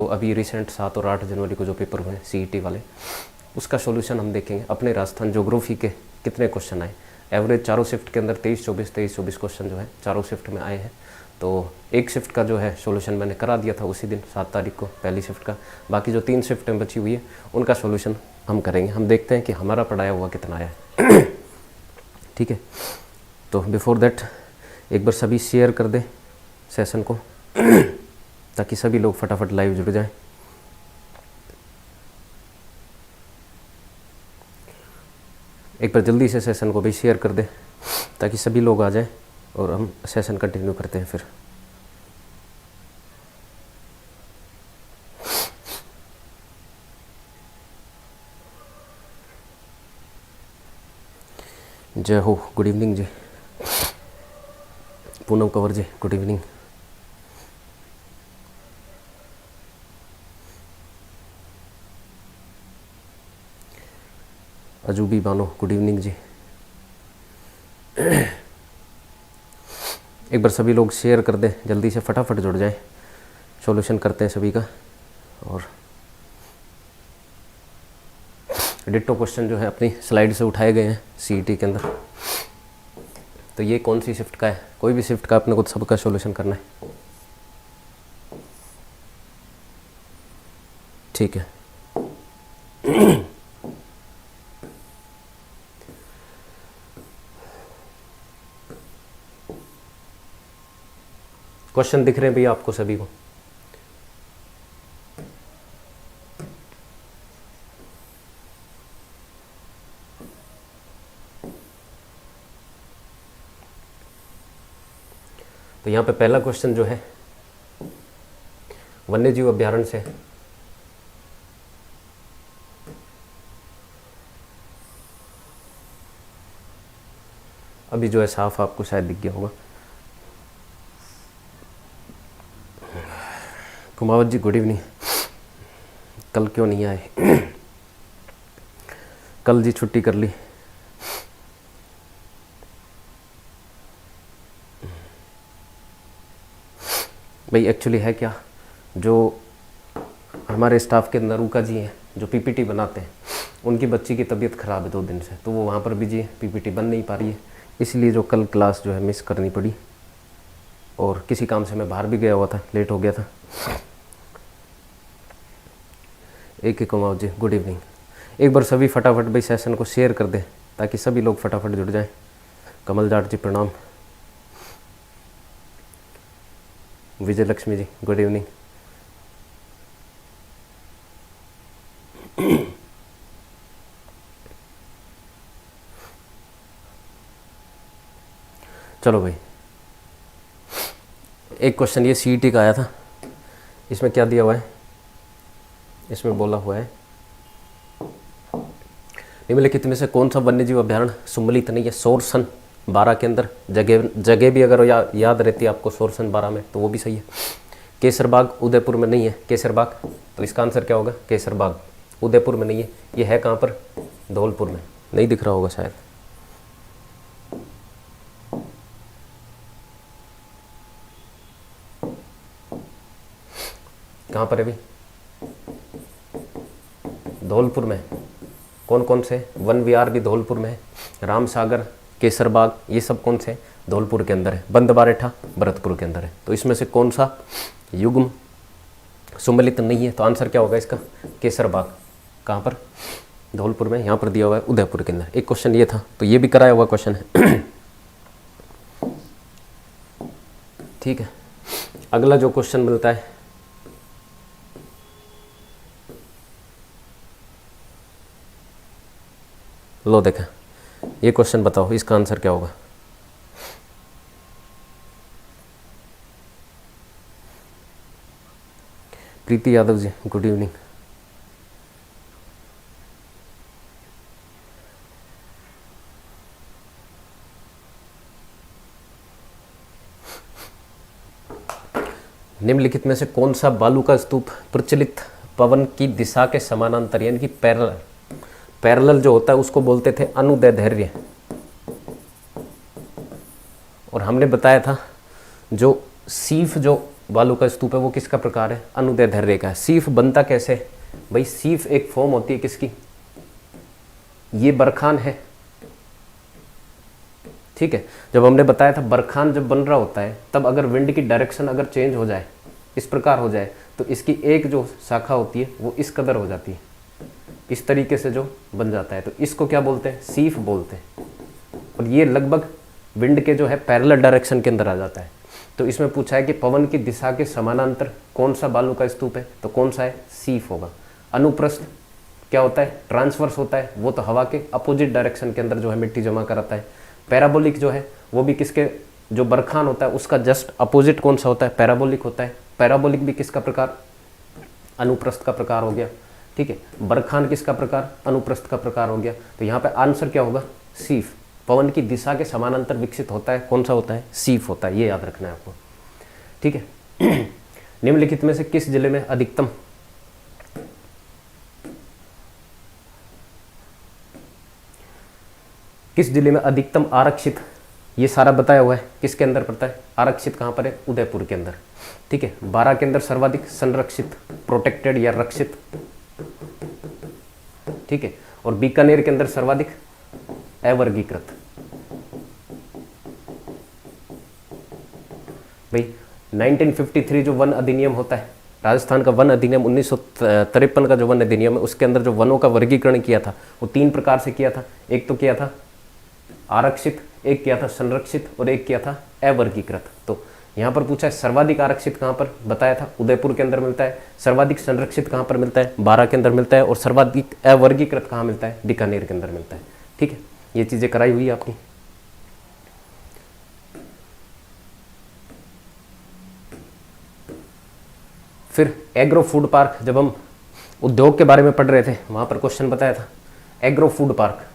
तो अभी रिसेंट 7 और 8 जनवरी को जो पेपर हुए सीईटी वाले, उसका सॉल्यूशन हम देखेंगे। अपने राजस्थान ज्योग्राफी के कितने क्वेश्चन आए, एवरेज चारों शिफ्ट के अंदर 23-24 क्वेश्चन जो है चारों शिफ्ट में आए हैं। तो एक शिफ्ट का जो है सॉल्यूशन मैंने करा दिया था उसी दिन 7 तारीख को, पहली शिफ्ट का। बाकी जो 3 शिफ्ट में बची हुई है उनका सॉल्यूशन हम करेंगे। हम देखते हैं कि हमारा पढ़ाया हुआ कितना आया है। ठीक है, तो बिफोर दैट एक बार सभी शेयर कर दें सेशन को ताकि सभी लोग फटाफट लाइव जुड़ जाएं। एक बार जल्दी से सेशन को भी शेयर कर दें ताकि सभी लोग आ जाएं और हम सेशन कंटिन्यू करते हैं फिर। जय हो, good evening ji. Poonam Kanwar ji, good evening. Ajubi Bano, good evening ji. एक बार सभी लोग शेयर कर दें, जल्दी से फटाफट जुड़ जाएं, सॉल्यूशन करते हैं सभी का। और डिट्टो क्वेश्चन जो है अपनी स्लाइड से उठाए गए हैं सीईटी के अंदर। तो ये कौन सी शिफ्ट का है, कोई भी शिफ्ट का अपने को सबका सॉल्यूशन करना है। ठीक है, क्वेश्चन दिख रहे हैं भैया आपको सभी को? तो यहाँ पे पहला क्वेश्चन जो है वन्यजीव अभ्यारण्य से। अभी जो है साफ आपको शायद दिख गया होगा। कुमावत जी, गुड इवनिंग। कल क्यों नहीं आए? कल जी छुट्टी कर ली। भाई एक्चुअली है क्या, जो हमारे स्टाफ के अंदर रूका जी हैं जो पीपीटी बनाते हैं, उनकी बच्ची की तबीयत ख़राब है 2 दिन से, तो वो वहाँ पर बिजी है, पीपीटी बन नहीं पा रही है, इसलिए जो कल क्लास जो है मिस करनी पड़ी। और किसी काम से मैं बाहर भी गया हुआ था, लेट हो गया था। एक कुमाव जी, गुड इवनिंग। एक बार सभी फटाफट भाई सेशन को शेयर कर दें ताकि सभी लोग फटाफट जुड़ जाएं। कमल जाट जी, प्रणाम। विजय लक्ष्मी जी, गुड इवनिंग। चलो भाई, एक क्वेश्चन ये सीईटी का आया था। इसमें क्या दिया हुआ है, इसमें बोला हुआ है निम्नलिखित में से कौन सा वन्यजीव अभ्यारण्य सम्मिलित नहीं है सोरसन 12 के अंदर। जगह भी अगर याद रहती है आपको सोरसन 12 में तो वो भी सही है। केसरबाग उदयपुर में नहीं है, केसरबाग, तो इसका आंसर क्या होगा? केसरबाग उदयपुर में नहीं है। ये है कहाँ पर? धौलपुर में। नहीं दिख रहा होगा शायद। कहाँ पर है अभी? धौलपुर में। कौन कौन से वन विहार भी धौलपुर में है। राम सागर, केसरबाग, ये सब कौन से धौलपुर के अंदर है। बंदबारेठा भरतपुर के अंदर है। तो इसमें से कौन सा युग्म सम्मिलित नहीं है? तो आंसर क्या होगा इसका? केसरबाग। कहाँ पर? धौलपुर में। यहाँ पर दिया हुआ है उदयपुर के अंदर। एक क्वेश्चन ये था, तो ये भी कराया हुआ क्वेश्चन है। ठीक है, अगला जो क्वेश्चन मिलता है, लो देखा, ये क्वेश्चन बताओ इसका आंसर क्या होगा? प्रीति यादव जी, गुड इवनिंग। निम्नलिखित में से कौन सा बालू का स्तूप प्रचलित पवन की दिशा के समानांतर, यानी कि पैरेलल जो होता है उसको बोलते थे अनुदैर्ध्य। और हमने बताया था जो शीफ जो बालू का स्तूप है वो किसका प्रकार है? अनुदैर्ध्य धैर्य का है। सीफ बनता कैसे? भाई सीफ एक फॉर्म होती है किसकी? ये बरखान है, ठीक है। जब हमने बताया था बरखान जब बन रहा होता है तब अगर विंड की डायरेक्शन अगर चेंज हो जाए, इस प्रकार हो जाए, तो इसकी एक जो शाखा होती है वो इस कदर हो जाती है, इस तरीके से जो बन जाता है, तो इसको क्या बोलते हैं? सीफ बोलते हैं। और ये लगभग विंड के जो है पैरेलल डायरेक्शन के अंदर आ जाता है। तो इसमें पूछा है कि पवन की दिशा के समानांतर कौन सा बालू का स्तूप है, तो कौन सा है? सीफ होगा। अनुप्रस्थ क्या होता है? ट्रांसवर्स होता है, वो तो हवा के अपोजिट डायरेक्शन के अंदर जो है मिट्टी जमा कराता है। पैराबोलिक जो है वो भी किसके, जो बरखान होता है उसका जस्ट अपोजिट कौन सा होता है? पैराबोलिक होता है। पैराबोलिक भी किसका प्रकार? अनुप्रस्थ का प्रकार हो गया, ठीक है। बरखान किसका प्रकार? अनुप्रस्थ का प्रकार हो गया। तो यहाँ पे आंसर क्या होगा? सीफ। पवन की दिशा के समानांतर विकसित होता है, कौन सा होता है? सीफ होता है, ये याद रखना है आपको, ठीक है। निम्नलिखित में से किस जिले में अधिकतम आरक्षित, ये सारा बताया हुआ है, किसके अंदर पड़ता है? आरक्षित कहाँ पर है? उदयपुर के अंदर, ठीक है। 12 के अंदर सर्वाधिक संरक्षित, प्रोटेक्टेड या रक्षित, ठीक है। और बीकानेर के अंदर सर्वाधिक अवर्गीकृत। भाई 1953 जो वन अधिनियम होता है, राजस्थान का वन अधिनियम 1953 का जो वन अधिनियम है, उसके अंदर जो वनों का वर्गीकरण किया था वो 3 प्रकार से किया था। एक तो किया था आरक्षित, एक किया था संरक्षित और एक किया था अवर्गीकृत। तो यहाँ पर पूछा है सर्वाधिक आरक्षित कहाँ पर? बताया था उदयपुर के अंदर मिलता है। सर्वाधिक संरक्षित कहाँ पर मिलता है? 12 के अंदर मिलता है। और सर्वाधिक अवर्गीकृत कहाँ मिलता है? बीकानेर के अंदर मिलता है, ठीक है। ये चीज़ें कराई हुई है आपकी। फिर एग्रो फूड पार्क, जब हम उद्योग के बारे में पढ़ रहे थे वहाँ पर क्वेश्चन बताया था। एग्रो फूड पार्क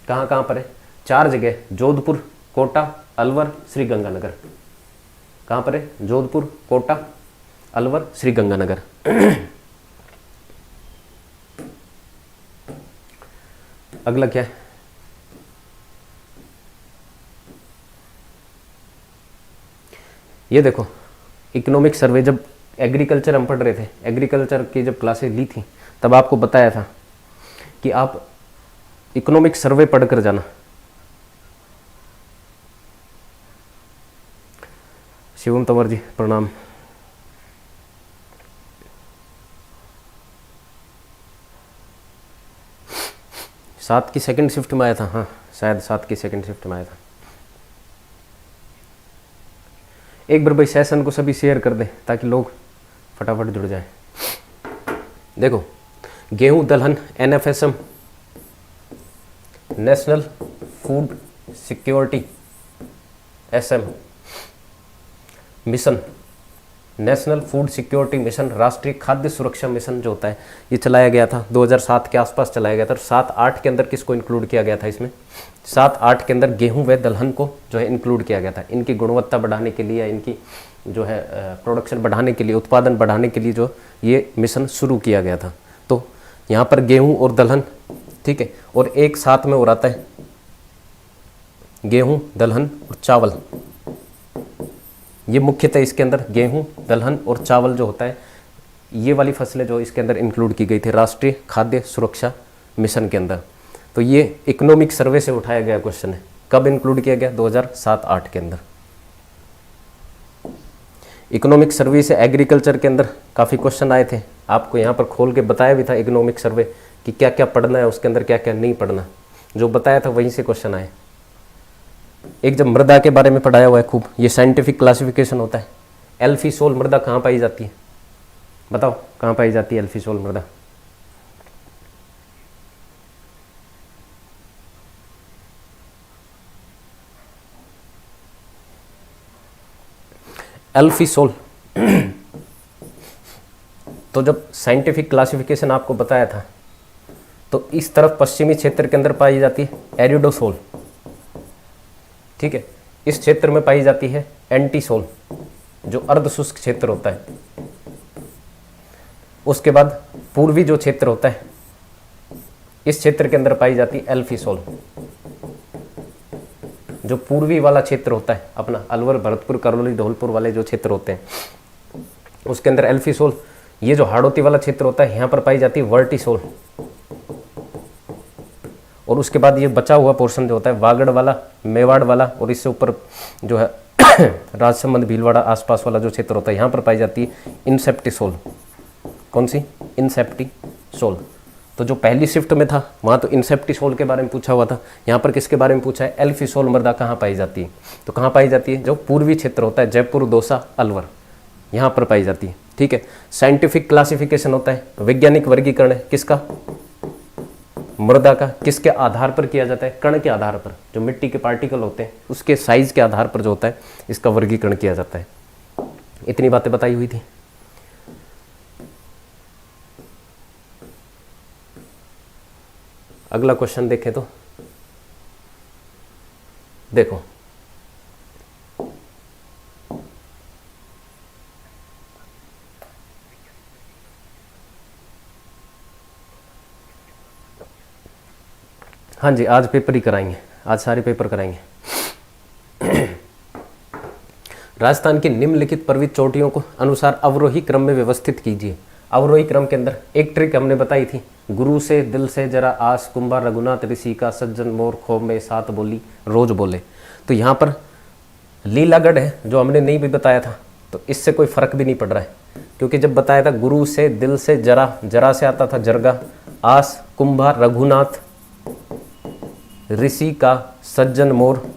कहाँ कहाँ पर है? 4 जगह, जोधपुर, कोटा, अलवर, श्री गंगानगर। कहाँ पर है? जोधपुर, कोटा, अलवर, श्री गंगानगर। अगला क्या है? ये देखो, इकोनॉमिक सर्वे, जब एग्रीकल्चर हम पढ़ रहे थे, एग्रीकल्चर की जब क्लासेस ली थी तब आपको बताया था कि आप इकोनॉमिक सर्वे पढ़कर जाना। शिवम तंवर जी प्रणाम। सात की सेकंड शिफ्ट में आया था, हाँ शायद 7 की सेकंड शिफ्ट में आया था। एक बार भाई सेशन को सभी शेयर कर दे ताकि लोग फटाफट जुड़ जाए। देखो, गेहूं दलहन NFSM, national food security SM mission, national food security mission, राष्ट्रीय खाद्य सुरक्षा मिशन जो होता है, ये चलाया गया था 2007 के आसपास चलाया गया था। और 7-8 के अंदर किसको इंक्लूड किया गया था इसमें? 7-8 के अंदर गेहूं व दलहन को जो है इंक्लूड किया गया था। इनकी गुणवत्ता बढ़ाने के लिए, इनकी जो है प्रोडक्शन बढ़ाने के लिए, उत्पादन बढ़ाने के लिए जो ये मिशन शुरू किया गया था। तो यहाँ पर गेहूँ और दलहन, ठीक है, और एक साथ में हो रहा है गेहूँ, दलहन और चावल। ये मुख्यतः इसके अंदर गेहूं, दलहन और चावल जो होता है, ये वाली फसलें जो इसके अंदर इंक्लूड की गई थी राष्ट्रीय खाद्य सुरक्षा मिशन के अंदर। तो ये इकोनॉमिक सर्वे से उठाया गया क्वेश्चन है। कब इंक्लूड किया गया? 2007-8 के अंदर। इकोनॉमिक सर्वे से एग्रीकल्चर के अंदर काफ़ी क्वेश्चन आए थे। आपको यहाँ पर खोल के बताया भी था इकोनॉमिक सर्वे कि क्या क्या पढ़ना है, उसके अंदर क्या क्या नहीं पढ़ना। जो बताया था वहीं से क्वेश्चन आए। एक जब मृदा के बारे में पढ़ाया हुआ है खूब, ये साइंटिफिक क्लासिफिकेशन होता है। एल्फीसोल मृदा कहाँ पाई जाती है? बताओ कहाँ पाई जाती है एल्फीसोल मृदा? एल्फीसोल तो जब साइंटिफिक क्लासिफिकेशन आपको बताया था तो इस तरफ पश्चिमी क्षेत्र के अंदर पाई जाती है एरिडोसोल, ठीक है। इस क्षेत्र में पाई जाती है एंटीसोल जो अर्धशुष्क क्षेत्र होता है। उसके बाद पूर्वी जो क्षेत्र होता है इस क्षेत्र के अंदर पाई जाती है एल्फीसोल। जो पूर्वी वाला क्षेत्र होता है अपना अलवर, भरतपुर, करौली, धौलपुर वाले जो क्षेत्र होते हैं उसके अंदर एल्फीसोल, ये जो हाड़ौती वाला क्षेत्र होता है यहाँ पर पाई जाती है वर्टिसोल। और उसके बाद ये बचा हुआ पोर्शन जो होता है वागड़ वाला, मेवाड़ वाला और इससे ऊपर जो है राजसमंद, भीलवाड़ा आसपास वाला जो क्षेत्र होता है यहाँ पर पाई जाती है इंसेप्टिसोल। कौन सी? इंसेप्टिसोल। तो जो पहली शिफ्ट में था वहाँ तो इंसेप्टिसोल के बारे में पूछा हुआ था, यहाँ पर किसके बारे में पूछा है? एल्फीसोल मृदा कहाँ पाई जाती है? तो कहाँ पाई जाती है? जो पूर्वी क्षेत्र होता है जयपुर, दौसा, अलवर, यहाँ पर पाई जाती है। ठीक है। साइंटिफिक क्लासिफिकेशन होता है, वैज्ञानिक वर्गीकरण है किसका? मृदा का। किसके आधार पर किया जाता है? कण के आधार पर, जो मिट्टी के पार्टिकल होते हैं उसके साइज के आधार पर जो होता है इसका वर्गीकरण किया जाता है। इतनी बातें बताई हुई थी। अगला क्वेश्चन देखें तो देखो, हाँ जी आज पेपर ही कराएंगे, आज सारे पेपर कराएंगे। राजस्थान की निम्नलिखित पर्वत चोटियों को अनुसार अवरोही क्रम में व्यवस्थित कीजिए। अवरोही क्रम के अंदर एक ट्रिक हमने बताई थी, गुरु से, दिल से, जरा, आस, कुंभा, रघुनाथ, ऋषि का, सज्जन, मोर, खोब में, सात बोली, रोज बोले। तो यहाँ पर लीलागढ़ है जो हमने नहीं भी बताया था, तो इससे कोई फर्क भी नहीं पड़ रहा है, क्योंकि जब बताया था गुरु से, दिल से, जरा, जरा से आता था जरगा, आस, कुंभा, रघुनाथ, ऋषि का, सज्जन, मोर,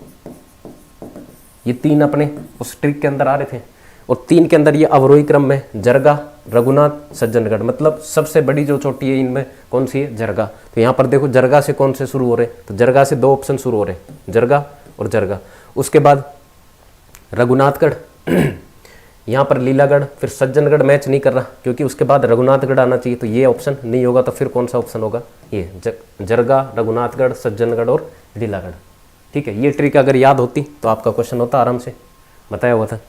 ये तीन अपने उस ट्रिक के अंदर आ रहे थे। और तीन के अंदर ये अवरोही क्रम में जरगा, रघुनाथ, सज्जनगढ़, मतलब सबसे बड़ी जो चोटी है इनमें कौन सी है? जरगा। तो यहाँ पर देखो जरगा से कौन से शुरू हो रहे? तो जरगा से दो ऑप्शन शुरू हो रहे, जरगा और जरगा। उसके बाद रघुनाथगढ़, यहाँ पर लीलागढ़, फिर सज्जनगढ़ मैच नहीं कर रहा क्योंकि उसके बाद रघुनाथगढ़ आना चाहिए, तो ये ऑप्शन नहीं होगा। तो फिर कौन सा ऑप्शन होगा? ये जरगा, रघुनाथगढ़, सज्जनगढ़ और लीलागढ़। ठीक है, ये ट्रिक अगर याद होती तो आपका क्वेश्चन होता आराम से, बताया हुआ था।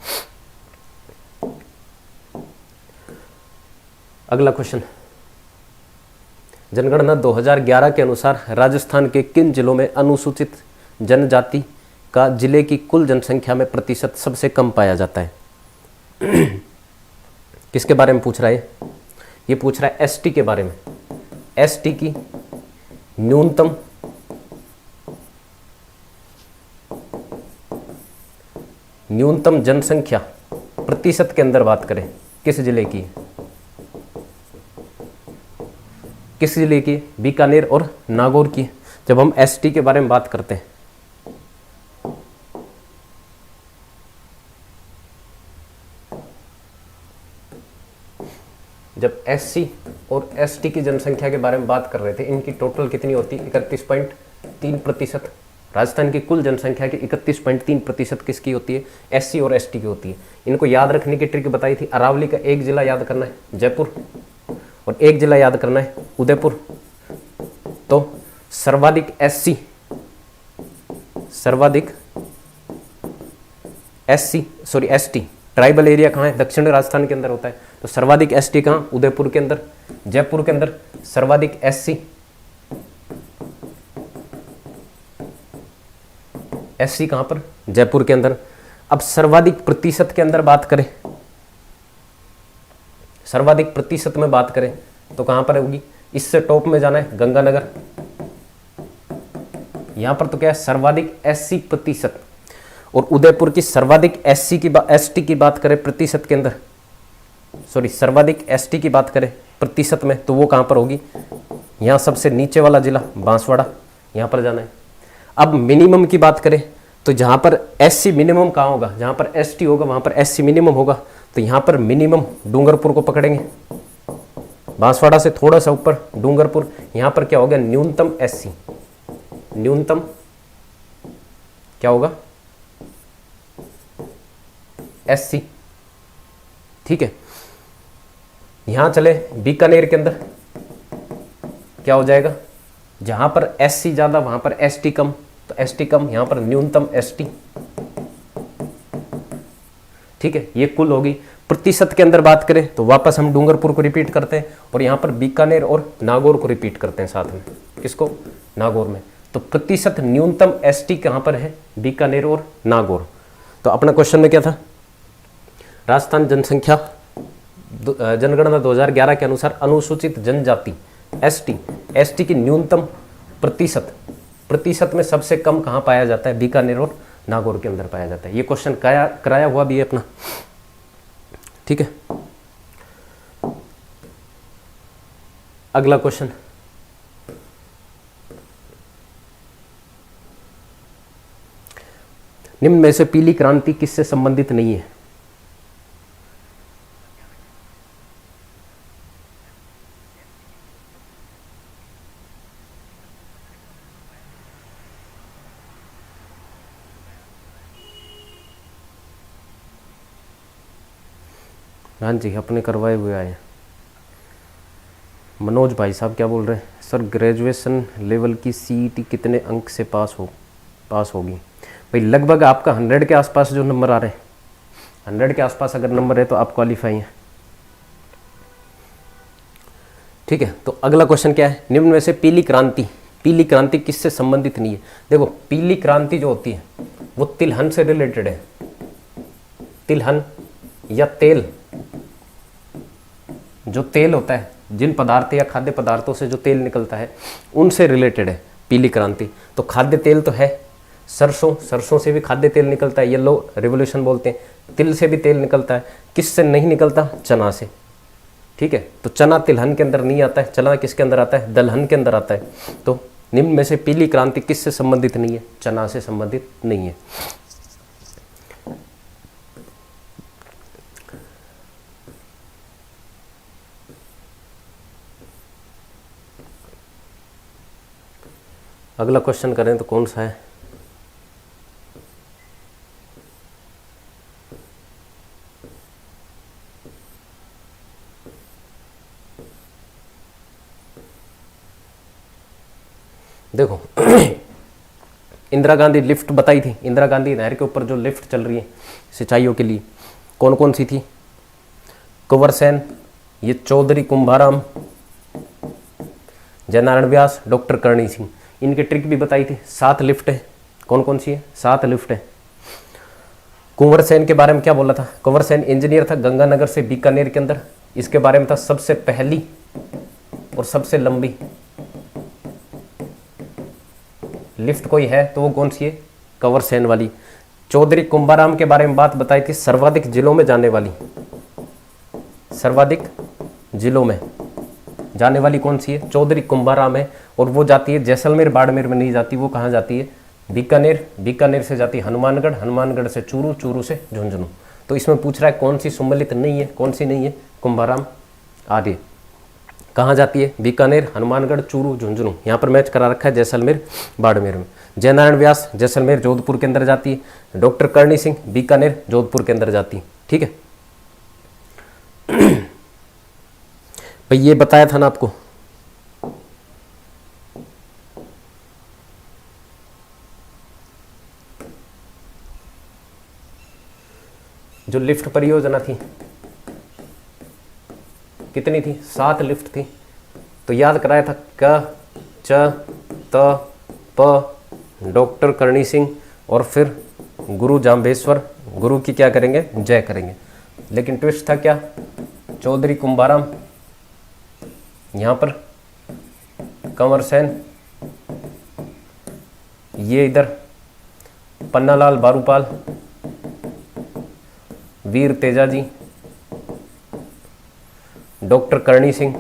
अगला क्वेश्चन, जनगणना 2011 के अनुसार राजस्थान के किन जिलों में अनुसूचित जनजाति का जिले की कुल जनसंख्या में प्रतिशत सबसे कम पाया जाता है? किसके बारे में पूछ रहा है? ये पूछ रहा है एसटी के बारे में। एसटी की न्यूनतम जनसंख्या प्रतिशत के अंदर बात करें, किस जिले की? किस जिले की? बीकानेर और नागौर की। जब हम एसटी के बारे में बात करते हैं, जब एससी और एसटी की जनसंख्या के बारे में बात कर रहे थे, इनकी टोटल कितनी होती? 31.3%। राजस्थान की कुल जनसंख्या की 31.3% किसकी होती है? एससी और एसटी की होती है। इनको याद रखने की ट्रिक बताई थी। अरावली का एक जिला याद करना है जयपुर, और एक जिला याद करना है उदयपुर। तो सर्वाधिक एसटी ट्राइबल एरिया कहाँ है? दक्षिण राजस्थान के अंदर होता है। तो सर्वाधिक एसटी कहाँ? उदयपुर के अंदर। जयपुर के अंदर सर्वाधिक एससी कहाँ पर? जयपुर के अंदर। अब सर्वाधिक प्रतिशत के अंदर बात करें, सर्वाधिक प्रतिशत में बात करें तो कहां पर होगी? इससे टॉप में जाना है गंगानगर। यहां पर तो क्या है? सर्वाधिक एससी प्रतिशत। और उदयपुर की सर्वाधिक एसटी की बात करें प्रतिशत के अंदर, सर्वाधिक एसटी की बात करें प्रतिशत में, तो वो कहां पर होगी? यहां सबसे नीचे वाला जिला बांसवाड़ा, यहां पर जाना है। अब मिनिमम की बात करें तो जहां पर एससी मिनिमम कहां होगा? जहां पर एसटी होगा वहां पर एससी मिनिमम होगा। तो यहां पर मिनिमम डूंगरपुर को पकड़ेंगे, बांसवाड़ा से थोड़ा सा ऊपर डूंगरपुर। यहां पर क्या होगा? न्यूनतम एससी, न्यूनतम क्या होगा? एससी। ठीक है, यहां चले बीकानेर के अंदर क्या हो जाएगा? जहां पर एससी ज्यादा वहां पर एसटी कम, तो एसटी कम, यहां पर न्यूनतम एसटी। ठीक है, ये कुल होगी। प्रतिशत के अंदर बात करें तो वापस हम डूंगरपुर को रिपीट करते हैं और यहां पर बीकानेर और नागौर को रिपीट करते हैं साथ में। किसको? नागौर में। तो प्रतिशत न्यूनतम एसटी कहां पर है? बीकानेर और नागौर। तो अपना क्वेश्चन में क्या था? राजस्थान जनसंख्या जनगणना 2011 के अनुसार अनुसूचित जनजाति एसटी की न्यूनतम प्रतिशत में सबसे कम कहां पाया जाता है? बीकानेर और नागौर के अंदर पाया जाता है। ये क्वेश्चन कराया हुआ भी है अपना, ठीक है। अगला क्वेश्चन, निम्न में से पीली क्रांति किससे संबंधित नहीं है? हाँ जी, अपने करवाए हुए आए। मनोज भाई साहब क्या बोल रहे हैं? सर ग्रेजुएशन लेवल की सीईटी कितने अंक से पास होगी? भाई लगभग आपका 100 के आसपास जो नंबर आ रहे हैं, 100 के आसपास अगर नंबर है तो आप क्वालिफाई हैं, ठीक है। तो अगला क्वेश्चन क्या है? निम्न में से पीली क्रांति किससे संबंधित नहीं है? देखो पीली क्रांति जो होती है वो तिलहन से रिलेटेड है। तिलहन या तेल, जो तेल होता है, जिन पदार्थ या खाद्य पदार्थों से जो तेल निकलता है उनसे रिलेटेड है पीली क्रांति। तो खाद्य तेल तो है, सरसों से भी खाद्य तेल निकलता है, येलो रिवोल्यूशन बोलते हैं। तिल से भी तेल निकलता है, किससे नहीं निकलता? चना से, ठीक है। तो चना तिलहन के अंदर नहीं आता है, चना किसके अंदर आता है? दलहन के अंदर आता है। तो निम्न में से पीली क्रांति किससे संबंधित नहीं है? चना से संबंधित नहीं है। अगला क्वेश्चन करें तो कौन सा है? देखो इंदिरा गांधी लिफ्ट बताई थी, इंदिरा गांधी नहर के ऊपर जो लिफ्ट चल रही है सिंचाइयों के लिए, कौन कौन सी थी? कुंवर सेन, ये चौधरी कुंभाराम, जयनारायण व्यास, डॉक्टर करणी सिंह। इनके ट्रिक भी बताई थी। 7 लिफ्ट है, कौन कौन सी है? 7 लिफ्ट है। कुंवर सेन के बारे में क्या बोला था? कुंवर सेन इंजीनियर था, गंगानगर से बीकानेर के अंदर। इसके बारे में था सबसे पहली और सबसे लंबी लिफ्ट कोई है तो वो कौन सी है? कंवर सेन वाली। चौधरी कुंभाराम के बारे में बात बताई थी, सर्वाधिक जिलों में जाने वाली, सर्वाधिक जिलों में जाने वाली कौन सी है? चौधरी कुंभाराम है। और वो जाती है जैसलमेर, बाड़मेर में नहीं जाती, वो कहाँ जाती है? बीकानेर, बीकानेर से जाती है हनुमानगढ़, हनुमानगढ़ से चूरू, चूरू से झुंझुनू। तो इसमें पूछ रहा है कौन सी सम्मिलित नहीं है, कौन सी नहीं है? कुंभाराम आर्य। कहाँ जाती है? बीकानेर, हनुमानगढ़, चूरू, झुंझुनू। यहाँ पर मैच करा रखा है जैसलमेर, बाड़मेर में। जयनारायण व्यास जैसलमेर, जोधपुर के अंदर जाती है। डॉक्टर करणी सिंह बीकानेर, जोधपुर के अंदर जाती है, ठीक है। भाई ये बताया था ना आपको, जो लिफ्ट परियोजना थी कितनी थी? 7 लिफ्ट थी। तो याद कराया था क, च, त, प, डॉक्टर करणी सिंह और फिर गुरु जाम्बेश्वर। गुरु की क्या करेंगे? जय करेंगे। लेकिन ट्विस्ट था क्या? चौधरी कुंभाराम, यहाँ पर कंवर सेन, ये इधर पन्नालाल बारूपाल, वीर तेजाजी, डॉक्टर करणी सिंह,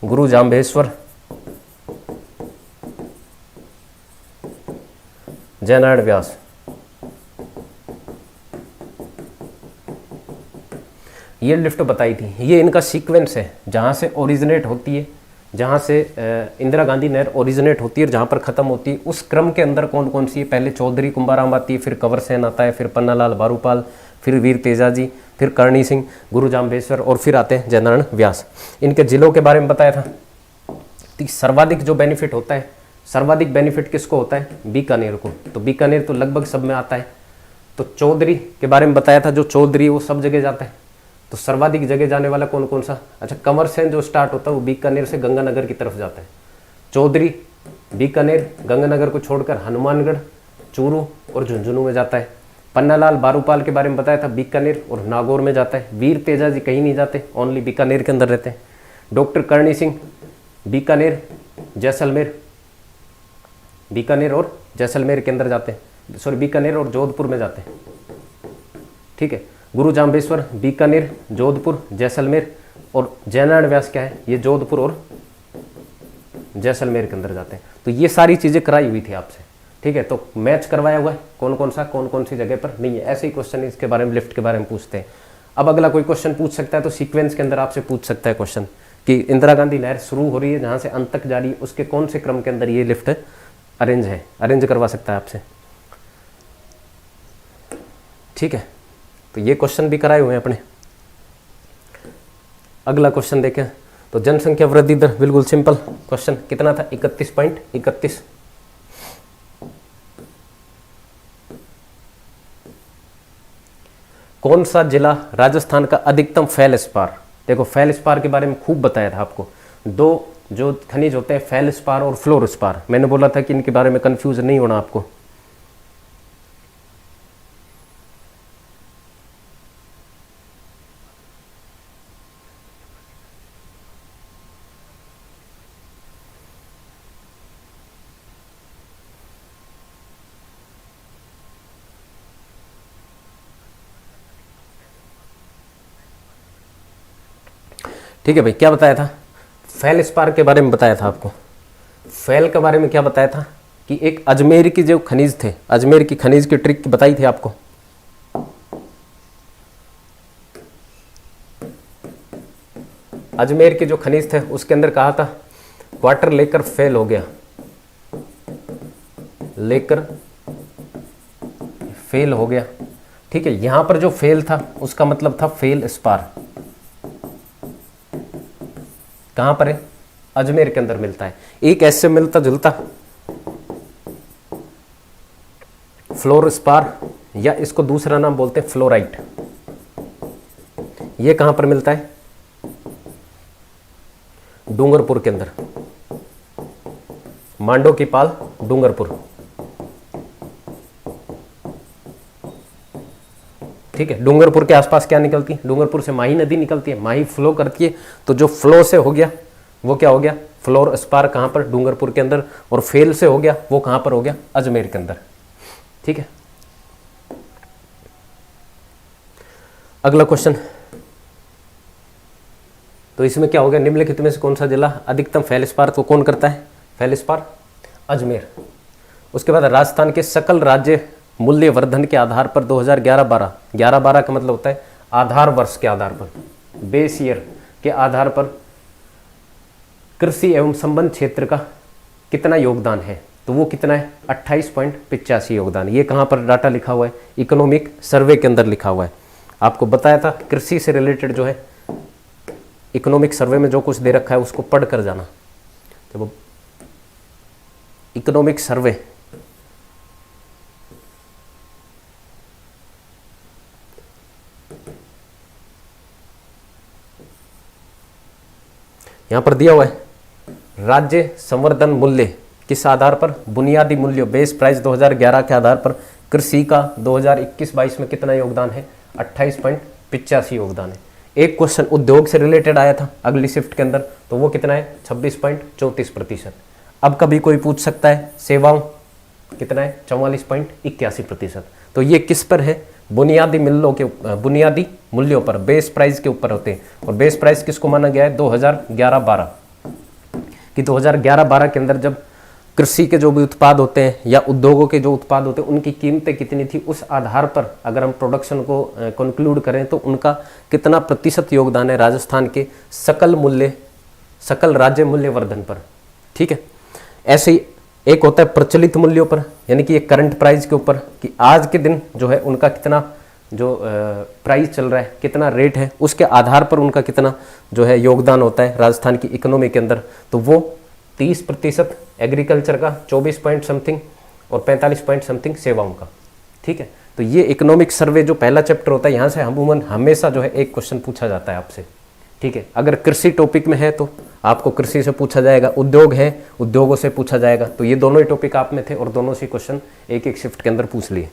गुरु जाम्बेश्वर, जयनारायण व्यास। ये लिफ्ट बताई थी, ये इनका सीक्वेंस है, जहाँ से ओरिजिनेट होती है, जहाँ से इंदिरा गांधी नहर ओरिजिनेट होती है और जहाँ पर ख़त्म होती है, उस क्रम के अंदर कौन कौन सी है? पहले चौधरी कुंभाराम आती है, फिर कंवर सेन आता है, फिर पन्नालाल बारूपाल, फिर वीर तेजाजी, फिर करणी सिंह, गुरु जाम्बेश्वर और फिर आते हैं जयनारायण व्यास। इनके जिलों के बारे में बताया था। तो सर्वाधिक जो बेनिफिट होता है, सर्वाधिक बेनिफिट किसको होता है? बीकानेर को। तो बीकानेर तो लगभग सब में आता है। तो चौधरी के बारे में बताया था, जो चौधरी वो सब जगह जाता है। तो सर्वाधिक जगह जाने वाला कौन कौन सा? अच्छा, कंवर सेन जो स्टार्ट होता है वो बीकानेर से गंगानगर की तरफ जाता है। चौधरी बीकानेर गंगानगर को छोड़कर हनुमानगढ़, चूरू और झुंझुनू में जाता है। पन्नालाल बारूपाल के बारे में बताया था, बीकानेर और नागौर में जाता है। वीर तेजा जी कहीं नहीं जाते, ओनली बीकानेर के अंदर रहते हैं। डॉक्टर करणी सिंह बीकानेर, जैसलमेर, बीकानेर और जैसलमेर के अंदर जाते हैं, सॉरी बीकानेर और जोधपुर में जाते हैं। ठीक है। गुरु जाम्बेश्वर बीकानेर, जोधपुर, जैसलमेर, और जयनारायण व्यास क्या है, ये जोधपुर और जैसलमेर के अंदर जाते हैं। तो ये सारी चीजें कराई हुई थी आपसे। ठीक है, तो मैच करवाया हुआ है कौन कौन सी जगह पर नहीं है। ऐसे ही क्वेश्चन इसके बारे में, लिफ्ट के बारे में पूछते हैं। अब अगला कोई क्वेश्चन पूछ सकता है तो सीक्वेंस के अंदर आपसे पूछ सकता है क्वेश्चन कि इंदिरा गांधी नहर शुरू हो रही है जहां से अंत तक जा रही है, उसके कौन से क्रम के अंदर ये लिफ्ट अरेंज करवा सकता है आपसे। ठीक है, तो ये क्वेश्चन भी कराए हुए हैं अपने। अगला क्वेश्चन देखें तो जनसंख्या वृद्धि दर, बिल्कुल सिंपल क्वेश्चन, कितना था? 31.31। कौन सा जिला राजस्थान का अधिकतम फेल्डस्पार? देखो, फेल्डस्पार के बारे में खूब बताया था आपको। दो जो खनिज होते हैं, फेल्डस्पार और फ्लोरस्पार, मैंने बोला था कि इनके बारे में कंफ्यूज नहीं होना आपको। ठीक है भाई, क्या बताया था? फेल्डस्पार के बारे में बताया था आपको। फेल के बारे में क्या बताया था कि एक अजमेर की जो खनिज थे, अजमेर की खनिज की ट्रिक बताई थी आपको। अजमेर के जो खनिज थे उसके अंदर कहा था क्वार्टर लेकर फेल हो गया, लेकर फेल हो गया। ठीक है, यहां पर जो फेल था उसका मतलब था फेल स्पार। कहां पर है? अजमेर के अंदर मिलता है। एक ऐसे मिलता जुलता फ्लोरस्पार, या इसको दूसरा नाम बोलते हैं फ्लोराइट। ये कहां पर मिलता है? डूंगरपुर के अंदर, मांडो की पाल, डूंगरपुर। ठीक है, डूंगरपुर के आसपास क्या निकलती है? डूंगरपुर से माही नदी निकलती है, माही फ्लो करती है। तो जो फ्लो से हो गया वो क्या हो गया? Floor spar. कहां पर? डूंगरपुर के अंदर। और फेल से हो गया वो कहां पर हो गया? अजमेर के अंदर। ठीक है, अगला क्वेश्चन। तो इसमें क्या हो गया? निम्नलिखित में से कौन सा जिला अधिकतम फेल्डस्पार को कौन करता है? फेल्डस्पार, अजमेर। उसके बाद राजस्थान के सकल राज्य मूल्य वर्धन के आधार पर 2011-12, 11-12 का मतलब होता है आधार वर्ष के आधार पर, बेस ईयर के आधार पर कृषि एवं संबंध क्षेत्र का कितना योगदान है? तो वो कितना है? 28.85 योगदान। ये कहाँ पर डाटा लिखा हुआ है? इकोनॉमिक सर्वे के अंदर लिखा हुआ है। आपको बताया था कृषि से रिलेटेड जो है इकोनॉमिक सर्वे में जो कुछ दे रखा है उसको पढ़ कर जाना। तो वो इकोनॉमिक सर्वे, यहां पर दिया हुआ है राज्य संवर्धन मूल्य किस आधार पर? बुनियादी मूल्य, बेस प्राइस 2011 के आधार पर कृषि का 2021-22 में कितना योगदान है? 28.85 योगदान है। एक क्वेश्चन उद्योग से रिलेटेड आया था अगली शिफ्ट के अंदर, तो वो कितना है? 26.34%। अब कभी कोई पूछ सकता है सेवाओं कितना है? 44.81%। तो ये किस पर है? बुनियादी मूल्यों पर, बेस प्राइस के ऊपर होते हैं। और बेस प्राइस किसको माना गया है? 2011-12 कि 2011-12 के अंदर जब कृषि के जो भी उत्पाद होते हैं या उद्योगों के जो उत्पाद होते हैं उनकी कीमतें कितनी थी, उस आधार पर अगर हम प्रोडक्शन को कंक्लूड करें तो उनका कितना प्रतिशत योगदान है राजस्थान के सकल राज्य मूल्य वर्धन पर। ठीक है, ऐसे ही एक होता है प्रचलित मूल्यों पर, यानी कि ये करंट प्राइस के ऊपर कि आज के दिन जो है उनका कितना जो प्राइस चल रहा है, कितना रेट है, उसके आधार पर उनका कितना जो है योगदान होता है राजस्थान की इकोनॉमी के अंदर। तो वो 30% एग्रीकल्चर का, 24 पॉइंट समथिंग और 45 पॉइंट समथिंग सेवाओं का। ठीक है, तो ये इकोनॉमिक सर्वे जो पहला चैप्टर होता है, यहाँ से अमूमन हमेशा जो है एक क्वेश्चन पूछा जाता है आपसे, ठीक है। अगर कृषि टॉपिक में है तो आपको कृषि से पूछा जाएगा, उद्योग है उद्योगों से पूछा जाएगा। तो ये दोनों ही टॉपिक आप में थे और दोनों से क्वेश्चन एक एक शिफ्ट के अंदर पूछ लिए,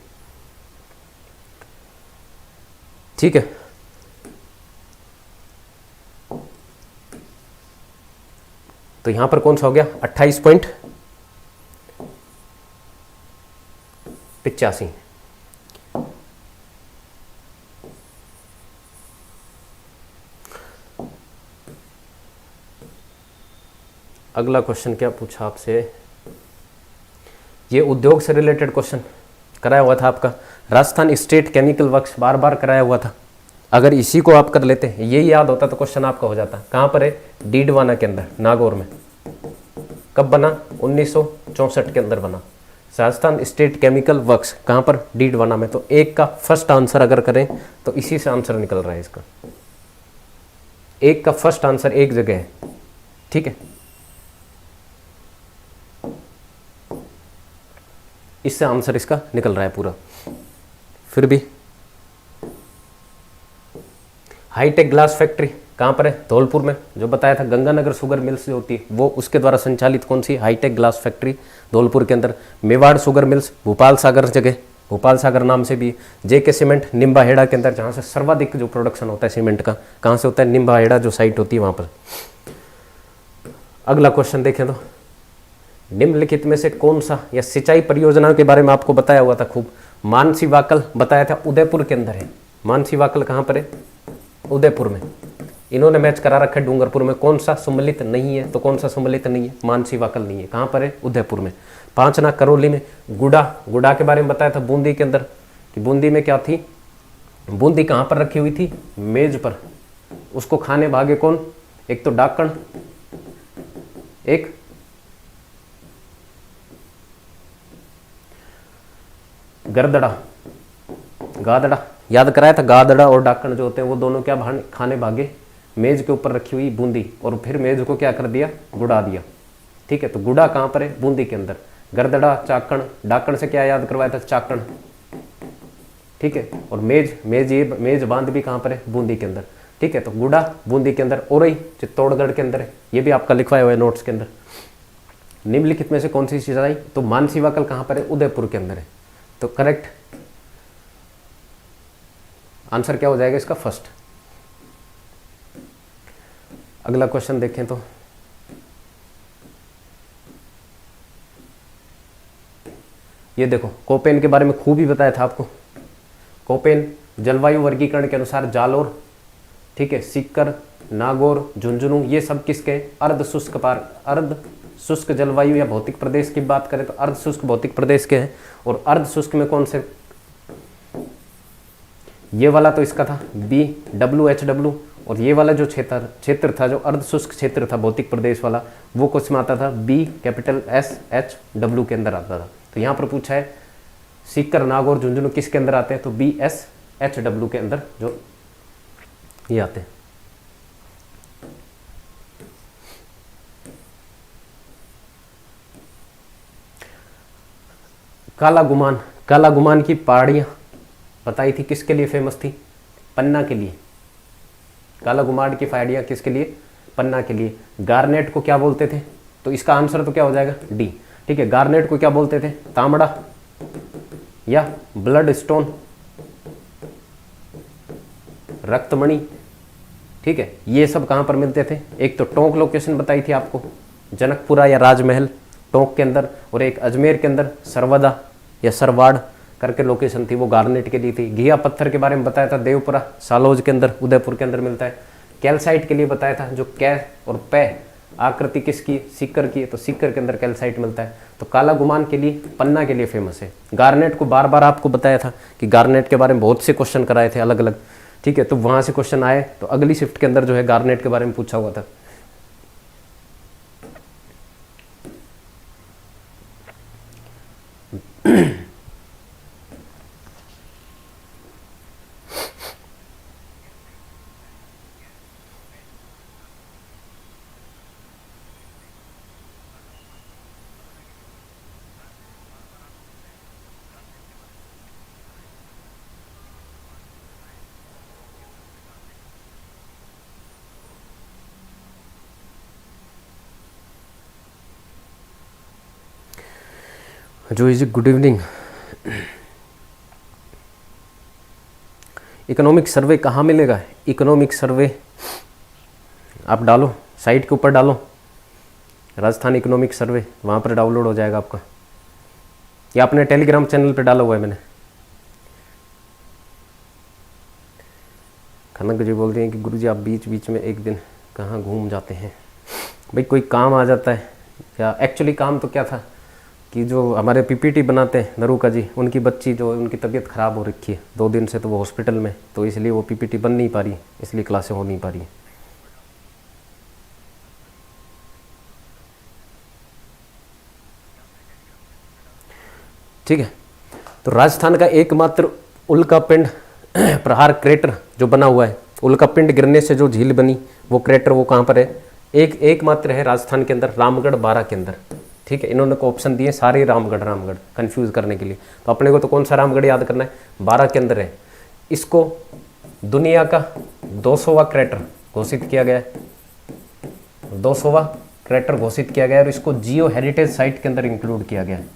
ठीक है। तो यहां पर कौन सा हो गया 28.85। अगला क्वेश्चन क्या पूछा आपसे, ये उद्योग से रिलेटेड क्वेश्चन कराया हुआ था आपका, राजस्थान स्टेट केमिकल वर्क्स, बार बार कराया हुआ था। अगर इसी को आप कर लेते, ये याद होता तो क्वेश्चन आपका हो जाता। कहाँ पर है, डीडवाना के अंदर, नागौर में। कब बना, 1964 के अंदर बना राजस्थान स्टेट केमिकल वर्क्स। कहाँ पर, डीडवाना में। तो एक का फर्स्ट आंसर अगर करें तो इसी से आंसर निकल रहा है इसका। एक का फर्स्ट आंसर एक जगह है, ठीक है। इससे आंसर इसका निकल रहा है पूरा। फिर भी हाईटेक ग्लास फैक्ट्री कहाँ पर है, धौलपुर में। जो बताया था गंगानगर शुगर मिल्स जो होती है वो, उसके द्वारा संचालित कौन सी, हाईटेक ग्लास फैक्ट्री धौलपुर के अंदर। मेवाड़ शुगर मिल्स भोपाल सागर जगह, भोपाल सागर नाम से भी। जेके सीमेंट निम्बाहेड़ा के अंदर, जहाँ से सर्वाधिक जो प्रोडक्शन होता है सीमेंट का, कहाँ से होता है, निम्बाहेड़ा जो साइट होती है वहाँ पर। अगला क्वेश्चन देखें तो, निम्नलिखित में से कौन सा, या सिंचाई परियोजना के बारे में आपको बताया हुआ था खूब। मानसी वाकल बताया था उदयपुर के अंदर है। मानसी वाकल कहाँ पर है, उदयपुर में। इन्होंने मैच करा रखा है डूंगरपुर में। कौन सा सम्मिलित नहीं है, तो कौन सा सम्मिलित नहीं है, मानसी वाकल नहीं है। कहाँ पर है, उदयपुर में। 5 ना करौली में। गुड़ा, गुड़ा के बारे में बताया था बूंदी के अंदर, कि बूंदी में क्या थी, बूंदी कहाँ पर रखी हुई थी, मेज पर। उसको खाने भागे कौन, एक तो डाकण, एक गरदड़ा, गादड़ा। याद कराया था, गादड़ा और डाकण जो होते हैं वो दोनों क्या खाने भागे, मेज के ऊपर रखी हुई बूंदी, और फिर मेज को क्या कर दिया, गुड़ा दिया, ठीक है। तो गुड़ा कहाँ पर है, बूंदी के अंदर। गरदड़ा, चाकण, डाकण से क्या याद करवाया था, चाकण, ठीक है। और मेज, ये मेज बांध भी कहाँ पर है, बूंदी के अंदर, ठीक है। तो गुड़ा बूंदी के अंदर, औरई चित्तौड़गढ़ के अंदर है। ये भी आपका लिखवाया हुआ है नोट्स के अंदर। निम्नलिखित में से कौन सी सिंचाई, तो मानसी वाकल कहाँ पर है, उदयपुर के अंदर है। तो करेक्ट आंसर क्या हो जाएगा इसका, फर्स्ट। अगला क्वेश्चन देखें तो, ये देखो, कोपेन के बारे में खूब ही बताया था आपको। कोपेन जलवायु वर्गीकरण के अनुसार जालोर, ठीक है, सीकर, नागौर, झुंझुनू, ये सब किसके, अर्ध शुष्क अर्ध शुष्क जलवायु या भौतिक प्रदेश की बात करें तो अर्ध शुष्क भौतिक प्रदेश के हैं। और अर्ध शुष्क में कौन से, ये वाला तो इसका था BWHW, और ये वाला जो क्षेत्र था, जो अर्ध शुष्क क्षेत्र था भौतिक प्रदेश वाला, वो कुछ में आता था BSHW के अंदर आता था। तो यहाँ पर पूछा है सीकर, नागौर, झुंझुनू किसके अंदर आते हैं, तो BSHW के अंदर जो ये आते हैं। काला गुमान, काला गुमान की पहाड़ियां बताई थी किसके लिए फेमस थी, पन्ना के लिए। काला गुमान की पहाड़ियां किसके लिए, पन्ना के लिए। गार्नेट को क्या बोलते थे, तो इसका आंसर तो क्या हो जाएगा, डी, ठीक है। गार्नेट को क्या बोलते थे, तांबड़ा या ब्लड स्टोन, रक्तमणि, ठीक है। ये सब कहां पर मिलते थे, एक तो टोंक लोकेशन बताई थी आपको, जनकपुरा या राजमहल टोंक के अंदर, और एक अजमेर के अंदर सरवदा या सरवाड़ करके लोकेशन थी, वो गार्नेट के लिए थी। घिया पत्थर के बारे में बताया था, देवपुरा सालोज के अंदर, उदयपुर के अंदर मिलता है। कैल्साइट के लिए बताया था, जो कै और पै आकृति किसकी, सीकर की है, तो सीकर के अंदर कैल्साइट मिलता है। तो काला गुमान के लिए, पन्ना के लिए फेमस है। गार्नेट को बार बार आपको बताया था कि गार्नेट के बारे में बहुत से क्वेश्चन कराए थे अलग अलग, ठीक है। तो वहां से क्वेश्चन आए, तो अगली शिफ्ट के अंदर जो है गार्नेट के बारे में पूछा हुआ था। जो is good evening. Economic survey कहाँ मिलेगा? इकोनॉमिक सर्वे आप डालो, साइट के ऊपर डालो राजस्थान इकोनॉमिक सर्वे, वहाँ पर डाउनलोड हो जाएगा आपका, या अपने टेलीग्राम चैनल पे डाला हुआ है मैंने। खनक जी बोलते हैं कि गुरुजी आप बीच बीच में एक दिन कहाँ घूम जाते हैं? भाई कोई काम आ जाता है, या एक्चुअली काम तो क्या था कि जो हमारे पीपीटी बनाते हैं नरूका जी, उनकी बच्ची जो उनकी तबीयत ख़राब हो रखी है 2 दिन से, तो वो हॉस्पिटल में, तो इसलिए वो पीपीटी बन नहीं पा रही, इसलिए क्लासें हो नहीं पा रही। ठीक है, तो राजस्थान का एकमात्र उल्का पिंड प्रहार क्रेटर जो बना हुआ है, उल्का पिंड गिरने से जो झील बनी वो क्रेटर, वो कहाँ पर है? एकमात्र है राजस्थान के अंदर, रामगढ़ बारा के अंदर। ठीक है, इन्होंने को ऑप्शन दिए सारे रामगढ़ कंफ्यूज करने के लिए, तो अपने को तो कौन सा रामगढ़ याद करना है? 12 के अंदर है। इसको दुनिया का 200वां क्रेटर घोषित किया गया है, 200वां क्रेटर घोषित किया गया है, और इसको जियो हेरिटेज साइट के अंदर इंक्लूड किया गया है।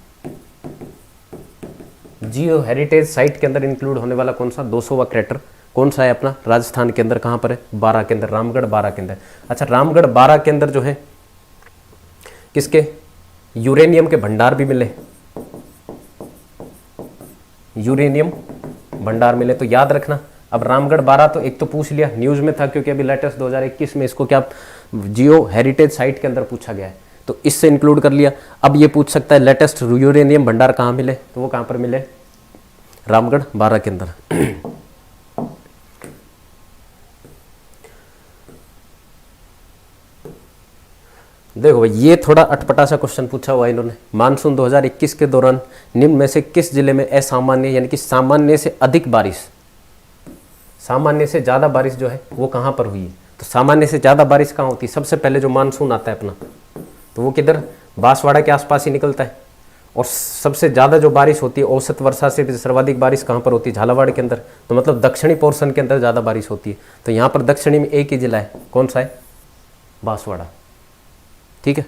जियो हेरिटेज साइट के अंदर इंक्लूड होने वाला कौन सा 200वां क्रेटर कौन सा है? अपना राजस्थान के अंदर। कहाँ पर है? 12 के अंदर, रामगढ़ 12 के अंदर। अच्छा, रामगढ़ 12 के अंदर जो है किसके यूरेनियम के भंडार भी मिले, यूरेनियम भंडार मिले, तो याद रखना। अब रामगढ़ 12 तो एक तो पूछ लिया, न्यूज़ में था, क्योंकि अभी लेटेस्ट 2021 में इसको क्या जियो हेरिटेज साइट के अंदर पूछा गया है, तो इससे इंक्लूड कर लिया। अब ये पूछ सकता है लेटेस्ट यूरेनियम भंडार कहाँ मिले, तो वो कहाँ पर मिले? रामगढ़ 12 के अंदर। देखो भाई, ये थोड़ा अटपटा सा क्वेश्चन पूछा हुआ है इन्होंने। मानसून 2021 के दौरान निम्न में से किस जिले में असामान्य यानी कि सामान्य से अधिक बारिश, सामान्य से ज़्यादा बारिश जो है वो कहाँ पर हुई है? तो सामान्य से ज़्यादा बारिश कहाँ होती है? सबसे पहले जो मानसून आता है अपना, तो वो किधर? बांसवाड़ा के आसपास ही निकलता है। और सबसे ज़्यादा जो बारिश होती है, औसत वर्षा से भी सर्वाधिक बारिश कहाँ पर होती है? झालावाड़ के अंदर। तो मतलब दक्षिणी पोर्शन के अंदर ज़्यादा बारिश होती है। तो यहाँ पर दक्षिणी में एक ही जिला है, कौन सा है? बांसवाड़ा। ठीक है,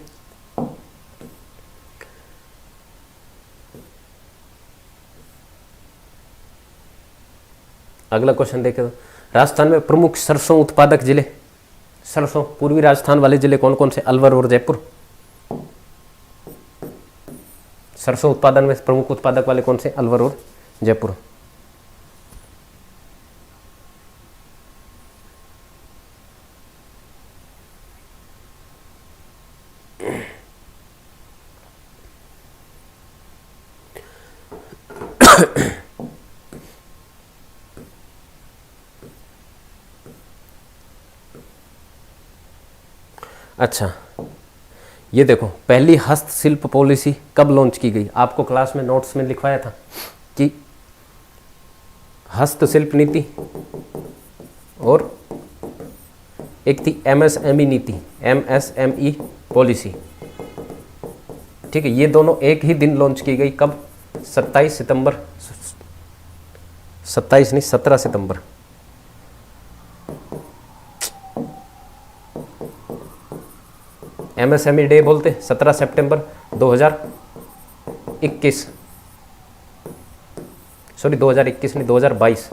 अगला क्वेश्चन देखें। राजस्थान में प्रमुख सरसों उत्पादक जिले, सरसों पूर्वी राजस्थान वाले जिले कौन कौन से? अलवर और जयपुर। सरसों उत्पादन में प्रमुख उत्पादक वाले कौन से? अलवर और जयपुर। अच्छा, ये देखो, पहली हस्तशिल्प पॉलिसी कब लॉन्च की गई? आपको क्लास में नोट्स में लिखवाया था कि हस्तशिल्प नीति और एक थी एमएसएमई नीति, एमएसएमई पॉलिसी। ठीक है, ये दोनों एक ही दिन लॉन्च की गई। कब? 27 सितंबर, 27 नहीं 17 सितंबर। एमएसएमई डे बोलते 17 सितंबर 2021, सॉरी 2021 नहीं 2022।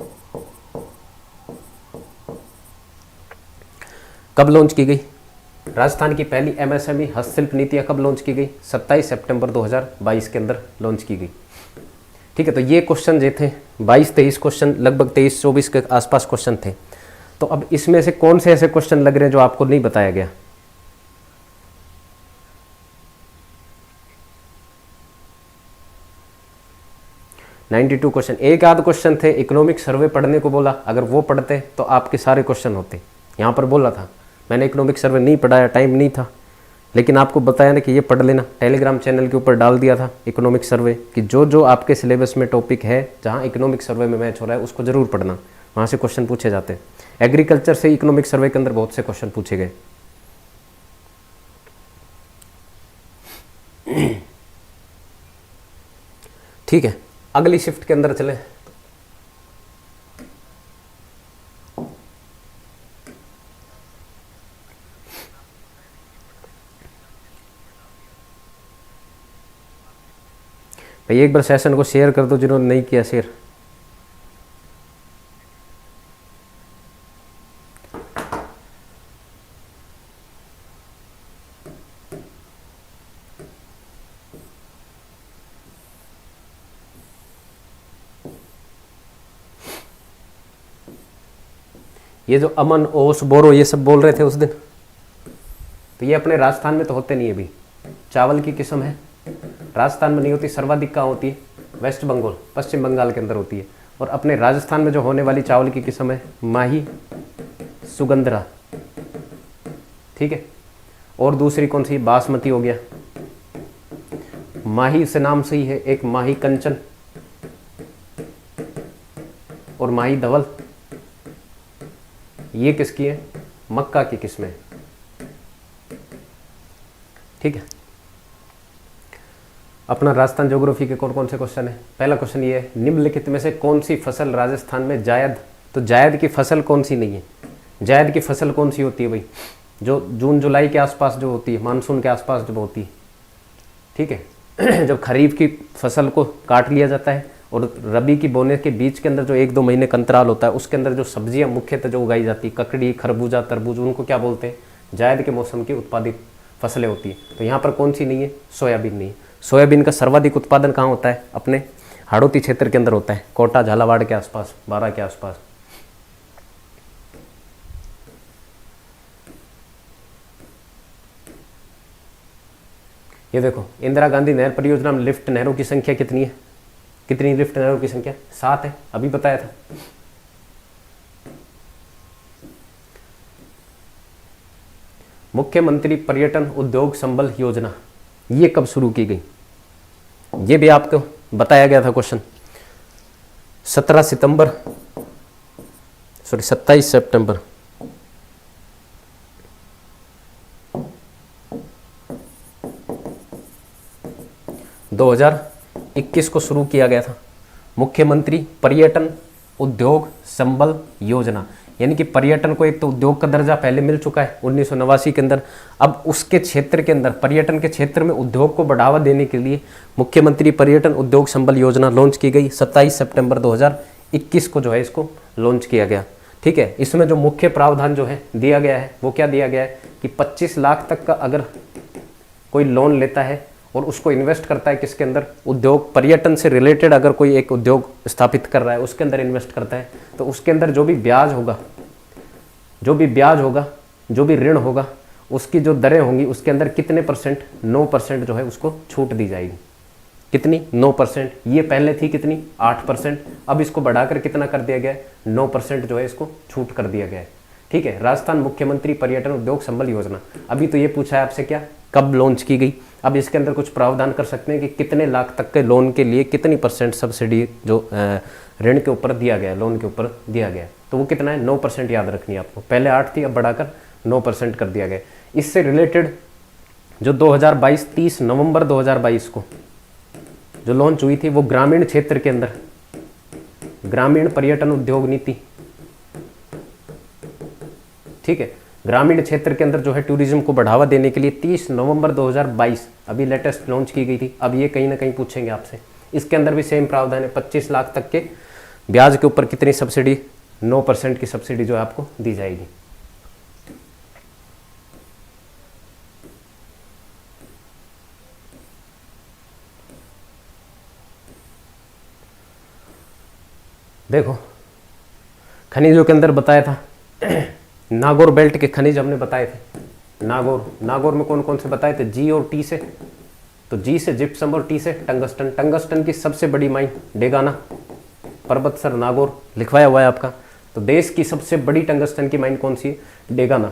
कब लॉन्च की गई? राजस्थान की पहली एमएसएमई हस्तशिल्प नीतियाँ कब लॉन्च की गई? 27 सितंबर 2022 के अंदर लॉन्च की गई। ठीक है, तो ये क्वेश्चन जो थे 22-23 क्वेश्चन, लगभग 23-24 के आसपास क्वेश्चन थे। तो अब इसमें से कौन से ऐसे क्वेश्चन लग रहे हैं जो आपको नहीं बताया गया? $92 क्वेश्चन। एक आध क्वेश्चन थे इकोनॉमिक सर्वे पढ़ने को बोला, अगर वो पढ़ते तो आपके सारे क्वेश्चन होते। यहाँ पर बोला था, मैंने इकोनॉमिक सर्वे नहीं पढ़ाया, टाइम नहीं था, लेकिन आपको बताया ना कि ये पढ़ लेना। टेलीग्राम चैनल के ऊपर डाल दिया था इकोनॉमिक सर्वे कि जो जो आपके सिलेबस में टॉपिक है जहाँ इकोनॉमिक सर्वे में मैच हो रहा है उसको ज़रूर पढ़ना, वहाँ से क्वेश्चन पूछे जाते हैं। एग्रीकल्चर से इकोनॉमिक सर्वे के अंदर बहुत से क्वेश्चन पूछे गए। ठीक है, अगली शिफ्ट के अंदर चले। भाई एक बार सेशन को शेयर कर दो जिन्होंने नहीं किया शेयर। ये जो अमन, ओस, बोरो ये सब बोल रहे थे उस दिन, तो ये अपने राजस्थान में तो होते नहीं है। अभी चावल की किस्म है, राजस्थान में नहीं होती, सर्वाधिक कहाँ होती है? वेस्ट बंगाल, पश्चिम बंगाल के अंदर होती है। और अपने राजस्थान में जो होने वाली चावल की किस्म है माही सुगंधरा, ठीक है। और दूसरी कौन सी? बासमती हो गया, माही से नाम सही है, एक माही कंचन और माही धवल, ये किसकी है? मक्का की किस्में, ठीक है। अपना राजस्थान ज्योग्राफी के कौन कौन से क्वेश्चन है? पहला क्वेश्चन ये है, निम्नलिखित में से कौन सी फसल राजस्थान में जायद? तो जायद की फसल कौन सी नहीं है? जायद की फसल कौन सी होती है भाई? जो जून जुलाई के आसपास जो होती है, मानसून के आसपास जो होती है, ठीक है। जब खरीफ की फसल को काट लिया जाता है और रबी की बोने के बीच के अंदर जो 1-2 महीने का अंतराल होता है, उसके अंदर जो सब्जियां मुख्यतः जो उगाई जाती है, ककड़ी, खरबूजा, तरबूज, उनको क्या बोलते हैं? जायद के मौसम की उत्पादित फसलें होती है। तो यहाँ पर कौन सी नहीं है? सोयाबीन नहीं है। सोयाबीन का सर्वाधिक उत्पादन कहाँ होता है? अपने हाड़ौती क्षेत्र के अंदर होता है, कोटा, झालावाड़ के आसपास, बारा के आसपास। ये देखो, इंदिरा गांधी नहर परियोजना में लिफ्ट नहरों की संख्या कितनी है? कितनी लिफ्ट नहरों की संख्या? 7 है, अभी बताया था। मुख्यमंत्री पर्यटन उद्योग संबल योजना ये कब शुरू की गई? ये भी आपको बताया गया था क्वेश्चन। 27 सितंबर 2021 को शुरू किया गया था, मुख्यमंत्री पर्यटन उद्योग संबल योजना। यानी कि पर्यटन को एक तो उद्योग का दर्जा पहले मिल चुका है 1989 के अंदर, अब उसके क्षेत्र के अंदर, पर्यटन के क्षेत्र में उद्योग को बढ़ावा देने के लिए मुख्यमंत्री पर्यटन उद्योग संबल योजना लॉन्च की गई। 27 सितंबर 2021 को जो है इसको लॉन्च किया गया, ठीक है। इसमें जो मुख्य प्रावधान जो है दिया गया है वो क्या दिया गया है कि 25 लाख तक का अगर कोई लोन लेता है और उसको इन्वेस्ट करता है किसके अंदर? उद्योग, पर्यटन से रिलेटेड अगर कोई एक उद्योग स्थापित कर रहा है उसके अंदर इन्वेस्ट करता है, तो उसके अंदर जो भी ब्याज होगा, जो भी ऋण होगा, उसकी जो दरें होंगी उसके अंदर कितने परसेंट? 9% जो है उसको छूट दी जाएगी। कितनी? 9%। ये पहले थी कितनी? 8%। अब इसको बढ़ाकर कितना कर दिया गया है? 9% जो है इसको छूट कर दिया गया है, ठीक है। राजस्थान मुख्यमंत्री पर्यटन उद्योग संबल योजना, अभी तो ये पूछा है आपसे क्या, कब लॉन्च की गई। अब इसके अंदर कुछ प्रावधान कर सकते हैं कि कितने लाख तक के लोन के लिए कितनी % सब्सिडी जो ऋण के ऊपर दिया गया है, लोन के ऊपर दिया गया है, तो वो कितना है? 9% याद रखनी है आपको। पहले 8 थी, अब बढ़ाकर 9% कर दिया गया। इससे रिलेटेड जो 2022 30 नवंबर 2022 को जो लॉन्च हुई थी वो ग्रामीण क्षेत्र के अंदर ग्रामीण पर्यटन उद्योग नीति, ठीक है। ग्रामीण क्षेत्र के अंदर जो है टूरिज्म को बढ़ावा देने के लिए 30 नवंबर 2022 अभी लेटेस्ट लॉन्च की गई थी। अब ये कहीं ना कहीं पूछेंगे आपसे, इसके अंदर भी सेम प्रावधान है। 25 लाख तक के ब्याज के ऊपर कितनी सब्सिडी? 9% की सब्सिडी जो है आपको दी जाएगी। देखो, खनिजों के अंदर बताया था नागौर बेल्ट के खनिज हमने बताए थे। नागौर में कौन कौन से बताए थे? जी और टी से। तो जी से जिप्सम और टी से टंगस्टन। टंगस्टन की सबसे बड़ी माइन डेगाना, पर्वतसर, नागौर लिखवाया हुआ है आपका। तो देश की सबसे बड़ी टंगस्टन की माइन कौन सी है? डेगाना,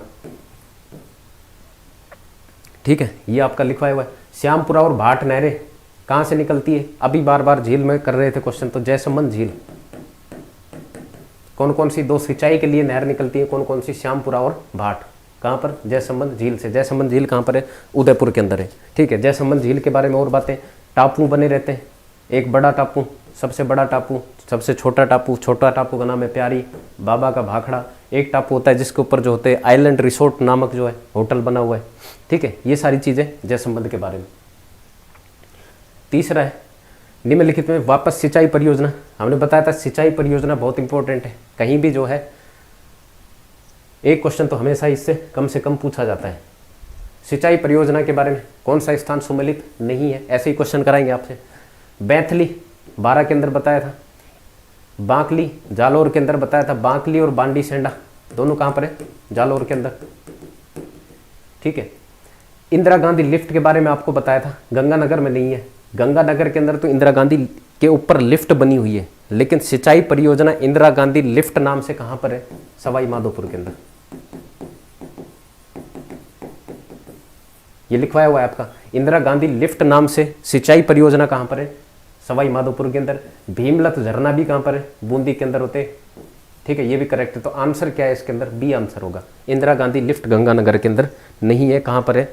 ठीक है, ये आपका लिखवाया हुआ है। श्यामपुरा और भाट नहरें कहाँ से निकलती है? अभी बार बार झील में कर रहे थे क्वेश्चन, तो जयसमंद झील। कौन कौन सी 2 सिंचाई के लिए नहर निकलती है? कौन कौन सी? श्यामपुरा और भाट। कहाँ पर? जयसमंद झील से। जयसमंद झील कहाँ पर है? उदयपुर के अंदर है, ठीक है। जयसमंद झील के बारे में और बातें, टापू बने रहते हैं। एक बड़ा टापू, सबसे बड़ा टापू, सबसे छोटा टापू, छोटा टापू का नाम है प्यारी, बाबा का भाखड़ा। एक टापू होता है जिसके ऊपर जो होते हैं आइलैंड रिसोर्ट नामक जो है होटल बना हुआ है, ठीक है। ये सारी चीज़ें जयसमंद के बारे में। तीसरा है निम्नलिखित में वापस सिंचाई परियोजना, हमने बताया था सिंचाई परियोजना बहुत इंपॉर्टेंट है, कहीं भी जो है एक क्वेश्चन तो हमेशा इससे कम से कम पूछा जाता है। सिंचाई परियोजना के बारे में कौन सा स्थान सुमेलित नहीं है, ऐसे ही क्वेश्चन कराएंगे आपसे। बैथली 12 के अंदर बताया था, बांकली जालौर के अंदर बताया था, बांकली और बांडी सेंडा दोनों कहाँ पर है, जालौर के अंदर, ठीक है। इंदिरा गांधी लिफ्ट के बारे में आपको बताया था, गंगानगर में नहीं है, गंगानगर के अंदर तो इंदिरा गांधी के ऊपर लिफ्ट बनी हुई है, लेकिन सिंचाई परियोजना इंदिरा गांधी लिफ्ट नाम से कहां पर है, सवाई माधोपुर के अंदर। ये लिखवाया हुआ है आपका, इंदिरा गांधी लिफ्ट नाम से सिंचाई परियोजना कहां पर है, सवाई माधोपुर के अंदर। भीमलत झरना भी कहां पर है, बूंदी के अंदर होते, ठीक है, ये भी करेक्ट है। तो आंसर क्या है इसके अंदर, बी आंसर होगा। इंदिरा गांधी लिफ्ट गंगानगर के अंदर नहीं है, कहां पर है।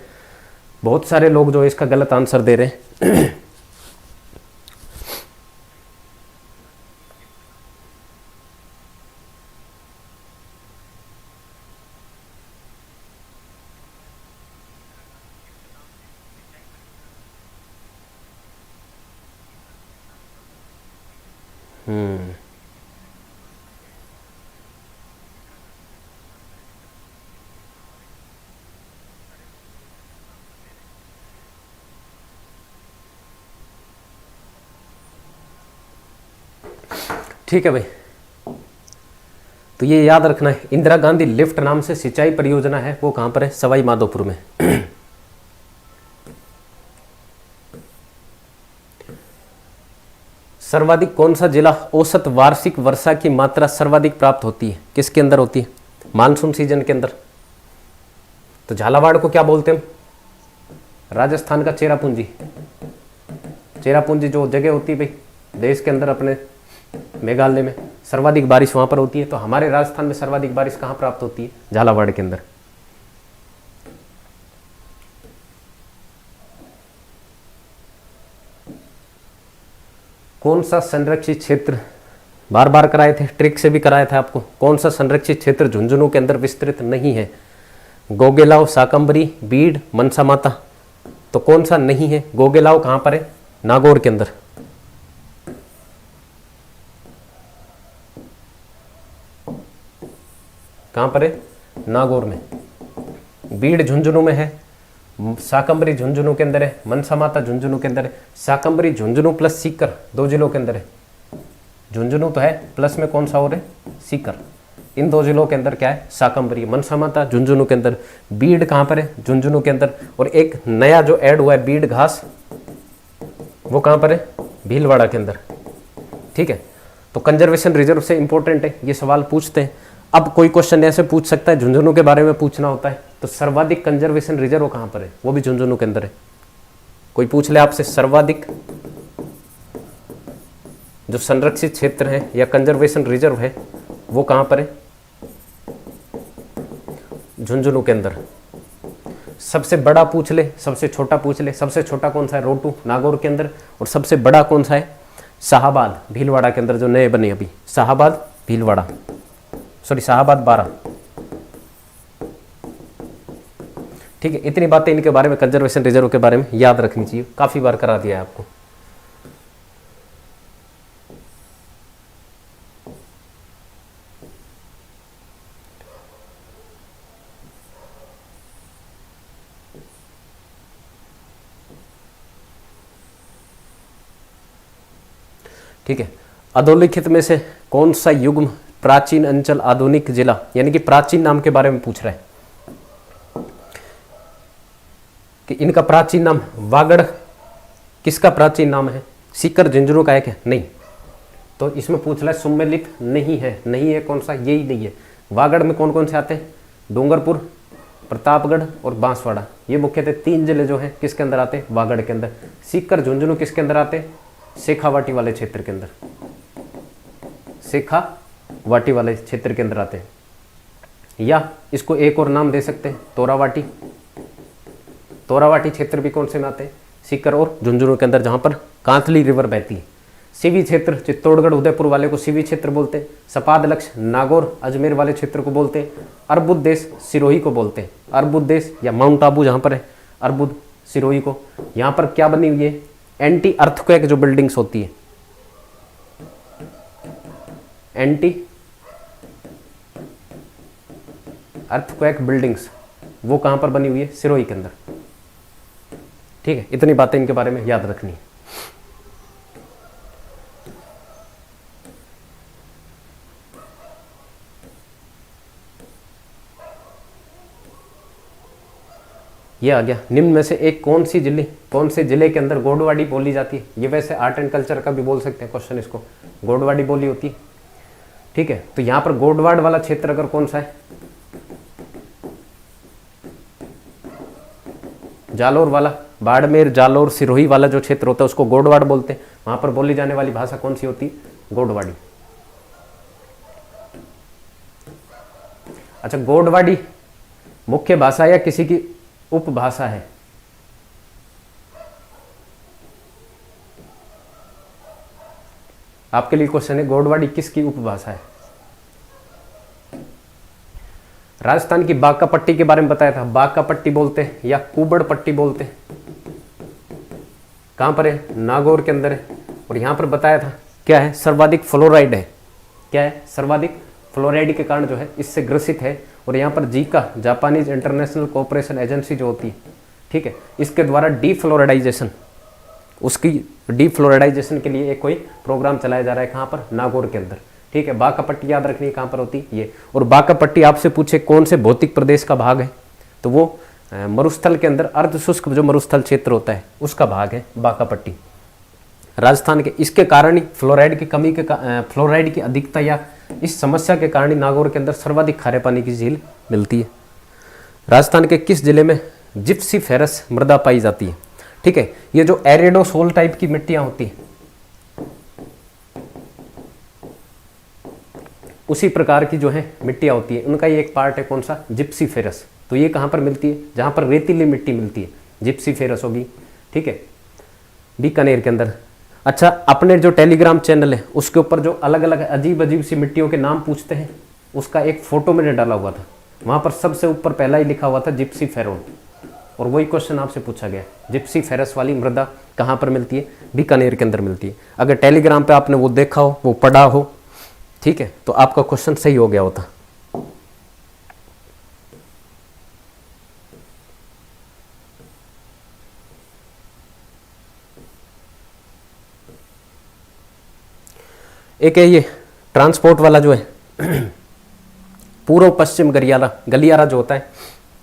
बहुत सारे लोग जो इसका गलत आंसर दे रहे हैं। ठीक है भाई, तो ये याद रखना है, इंदिरा गांधी लिफ्ट नाम से सिंचाई परियोजना है, वो कहां पर है, सवाई माधोपुर में। सर्वाधिक कौन सा जिला औसत वार्षिक वर्षा की मात्रा सर्वाधिक प्राप्त होती है, किसके अंदर होती है, मानसून सीजन के अंदर। तो झालावाड़ को क्या बोलते हैं, राजस्थान का चेरापूंजी। चेरापूंजी जो जगह होती है भाई देश के अंदर अपने मेघालय में, सर्वाधिक बारिश वहां पर होती है। तो हमारे राजस्थान में सर्वाधिक बारिश कहां प्राप्त होती है, झालावाड़ के अंदर। कौन सा संरक्षित क्षेत्र, बार बार कराए थे, ट्रिक से भी कराया था आपको, कौन सा संरक्षित क्षेत्र झुंझुनू के अंदर विस्तृत नहीं है, गोगेलाव, साकंबरी, बीड़, मनसा माता। तो कौन सा नहीं है, गोगेलाव कहां पर है, नागौर के अंदर। कहां पर है, नागौर में। बीड़ झुंझुनू में है, साकंबरी झुंझुनू के अंदर है, मनसा माता झुंझुनू के अंदर है। साकंबरी झुंझुनू प्लस सीकर 2 जिलों के अंदर है। झुंझुनू तो है, प्लस में कौन सा और है, सीकर। इन 2 जिलों के अंदर क्या है, साकंबरी। मनसा माता झुंझुनू के अंदर। बीड़ कहां पर है, झुंझुनू के अंदर। और एक नया जो ऐड हुआ है बीड़ घास, वो कहां पर है, भीलवाड़ा के अंदर, ठीक है। तो कंजर्वेशन रिजर्व से इंपॉर्टेंट है, ये सवाल पूछते हैं। अब कोई क्वेश्चन ऐसे पूछ सकता है, झुंझुनू के बारे में पूछना होता है, तो सर्वाधिक कंजर्वेशन रिजर्व कहां पर है, वो भी झुंझुनू के अंदर है। कोई पूछ ले आपसे सर्वाधिक जो संरक्षित क्षेत्र है या कंजर्वेशन रिजर्व है, वो कहां पर है, झुंझुनू के अंदर। सबसे बड़ा पूछ ले, सबसे छोटा पूछ ले। सबसे छोटा कौन सा है, रोटू, नागौर के अंदर। और सबसे बड़ा कौन सा है, शाहाबाद, भीलवाड़ा के अंदर, जो नए बने अभी, शाहाबाद भीलवाड़ा, सॉरी शाहाबाद 12, ठीक है। इतनी बातें इनके बारे में, कंजर्वेशन रिजर्व के बारे में याद रखनी चाहिए, काफी बार करा दिया है आपको। ठीक है। अधोलिखित में से कौन सा युग्म प्राचीन अंचल आधुनिक जिला, यानी कि प्राचीन नाम के बारे में पूछ रहा है कि इनका प्राचीन नाम, वागड़ किसका प्राचीन नाम है, सीकर झुंझुनू का है क्या, नहीं। तो इसमें पूछ रहा है सुमेलित नहीं है, नहीं है कौन सा, यही नहीं है। वागड़ में कौन कौन से आते हैं, डूंगरपुर, प्रतापगढ़ और बांसवाड़ा। ये मुख्यतः 3 जिले जो हैं किसके अंदर आते हैं, वागड़ के अंदर। सीकर झुंझुनू किसके अंदर आते हैं, शेखावाटी वाले क्षेत्र के अंदर, शेखावाटी वाले क्षेत्र के अंदर आते हैं। या इसको एक और नाम दे सकते हैं, तोरावाटी। तोरावाटी क्षेत्र भी कौन से में आते हैं, सीकर और झुंझुनू के अंदर, जहां पर कांतली रिवर बहती है। सीवी क्षेत्र चित्तौड़गढ़ उदयपुर वाले को सीवी क्षेत्र बोलते हैं। सपाद लक्ष्य नागौर अजमेर वाले क्षेत्र को बोलते हैं। अर्बुद देश सिरोही को बोलते हैं। अर्बुद देश या माउंट आबू जहां पर है, अर्बुद सिरोही को। यहाँ पर क्या बनी हुई है, एंटी अर्थक्वेक जो बिल्डिंग्स होती है, एंटी अर्थक्वेक बिल्डिंग्स, वो कहां पर बनी हुई है? सिरोही के अंदर। ठीक है, इतनी बातें इनके बारे में याद रखनी है। ये आ गया। निम्न में से एक कौन से जिले के अंदर गोडवाड़ी बोली जाती है? ये वैसे आर्ट एंड कल्चर का भी बोल सकते हैं क्वेश्चन इसको, गोडवाड़ी बोली होती है। ठीक है, तो यहां पर गोडवाड़ वाला क्षेत्र अगर कौन सा है? जालोर वाला, बाड़मेर जालोर सिरोही वाला जो क्षेत्र होता है उसको गोडवाड़ बोलते हैं। वहां पर बोली जाने वाली भाषा कौन सी होती है? गोडवाड़ी। अच्छा, गोडवाड़ी मुख्य भाषा या किसी की उपभाषा है? आपके लिए क्वेश्चन है, गोडवाड़ी किसकी उपभाषा है? राजस्थान की बांका पट्टी के बारे में बताया था, बांका पट्टी बोलते हैं या कुबड़ पट्टी बोलते हैं। कहां पर है? नागौर के अंदर है। और यहां पर बताया था क्या है? सर्वाधिक फ्लोराइड है। क्या है? सर्वाधिक फ्लोराइड के कारण जो है इससे ग्रसित है। और यहाँ पर Zika, Japanese international cooperation agency जो होती है, ठीक है, इसके द्वारा डीफ्लोराइडाइजेशन, उसकी डीफ्लोराइडाइजेशन के लिए एक कोई प्रोग्राम चलाया जा रहा है। कहाँ पर? नागौर के अंदर। ठीक है, बांका पट्टी याद रखनी है कहाँ पर होती है ये। और बांका पट्टी आपसे पूछे कौन से भौतिक प्रदेश का भाग है, तो वो मरुस्थल के अंदर अर्ध शुष्क जो मरुस्थल क्षेत्र होता है उसका भाग है बांका पट्टी राजस्थान के। इसके कारण ही फ्लोराइड की कमी के फ्लोराइड की अधिकता या इस समस्या के कारण ही नागौर के अंदर सर्वाधिक खारे पानी की झील मिलती है। राजस्थान के किस जिले में जिप्सीफेरस मृदा पाई जाती है? ठीक है, ये जो एरेडोसोल टाइप की मिट्टियां होती हैं उसी प्रकार की जो है मिट्टियां होती है, उनका ये एक पार्ट है कौन सा? जिप्सीफेरस। तो ये कहां पर मिलती है? जहां पर रेतीली मिट्टी मिलती है, जिप्सीफेरस होगी। ठीक है, बीकानेर के अंदर। अच्छा, अपने जो टेलीग्राम चैनल है उसके ऊपर जो अलग अलग अजीब अजीब सी मिट्टियों के नाम पूछते हैं, उसका एक फोटो मैंने डाला हुआ था। वहां पर सबसे ऊपर पहला ही लिखा हुआ था जिप्सीफेरोन, और वही क्वेश्चन आपसे पूछा गया, जिप्सीफेरस वाली मृदा कहाँ पर मिलती है? बीकानेर के अंदर मिलती है। अगर टेलीग्राम पे आपने वो देखा हो, वो पढ़ा हो, ठीक है, तो आपका क्वेश्चन सही हो गया होता। एक है ये ट्रांसपोर्ट वाला जो है पूर्व पश्चिम गलियारा जो होता है,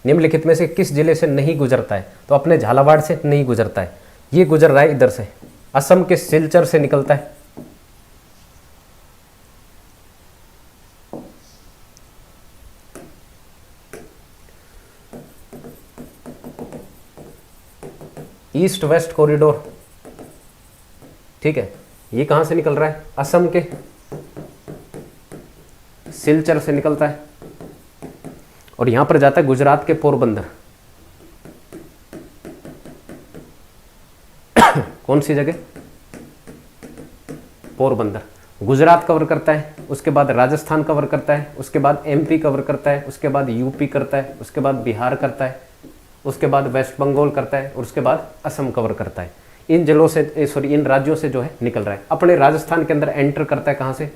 निम्नलिखित में से किस जिले से नहीं गुजरता है? तो अपने झालावाड़ से नहीं गुजरता है, ये गुजर रहा है इधर से, असम के सिलचर से निकलता है। ईस्ट वेस्ट कॉरिडोर, ठीक है, ये कहां से निकल रहा है? असम के सिलचर से निकलता है और यहां पर जाता है गुजरात के पोरबंदर। कौन सी जगह? पोरबंदर। गुजरात कवर करता है, उसके बाद राजस्थान कवर करता है, उसके बाद एमपी कवर करता है, उसके बाद यूपी करता है, उसके बाद बिहार करता है, उसके बाद वेस्ट बंगाल करता है और उसके बाद असम कवर करता है। इन जिलों से इन राज्यों से जो है निकल रहा है। अपने राजस्थान के अंदर एंटर करता है कहाँ से?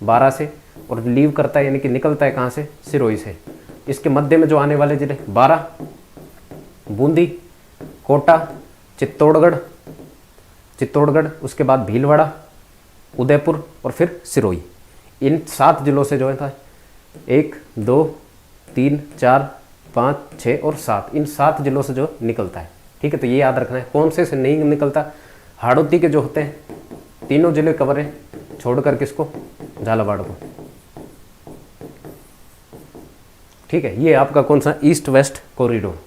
बारा से, और लीव करता है यानी कि निकलता है कहाँ से? सिरोही से। इसके मध्य में जो आने वाले जिले बारा, बूंदी, कोटा, चित्तौड़गढ़, उसके बाद भीलवाड़ा, उदयपुर और फिर सिरोही। इन 7 जिलों से जो है 1 2 3 4 5 6 और 7, इन 7 जिलों से जो निकलता है। ठीक है, तो ये याद रखना है। कौन से नहीं निकलता? हाड़ौती के जो होते हैं, तीनों जिले कवर है, छोड़कर किसको? झालावाड़ को। ठीक है, ये आपका कौन सा? East west corridor.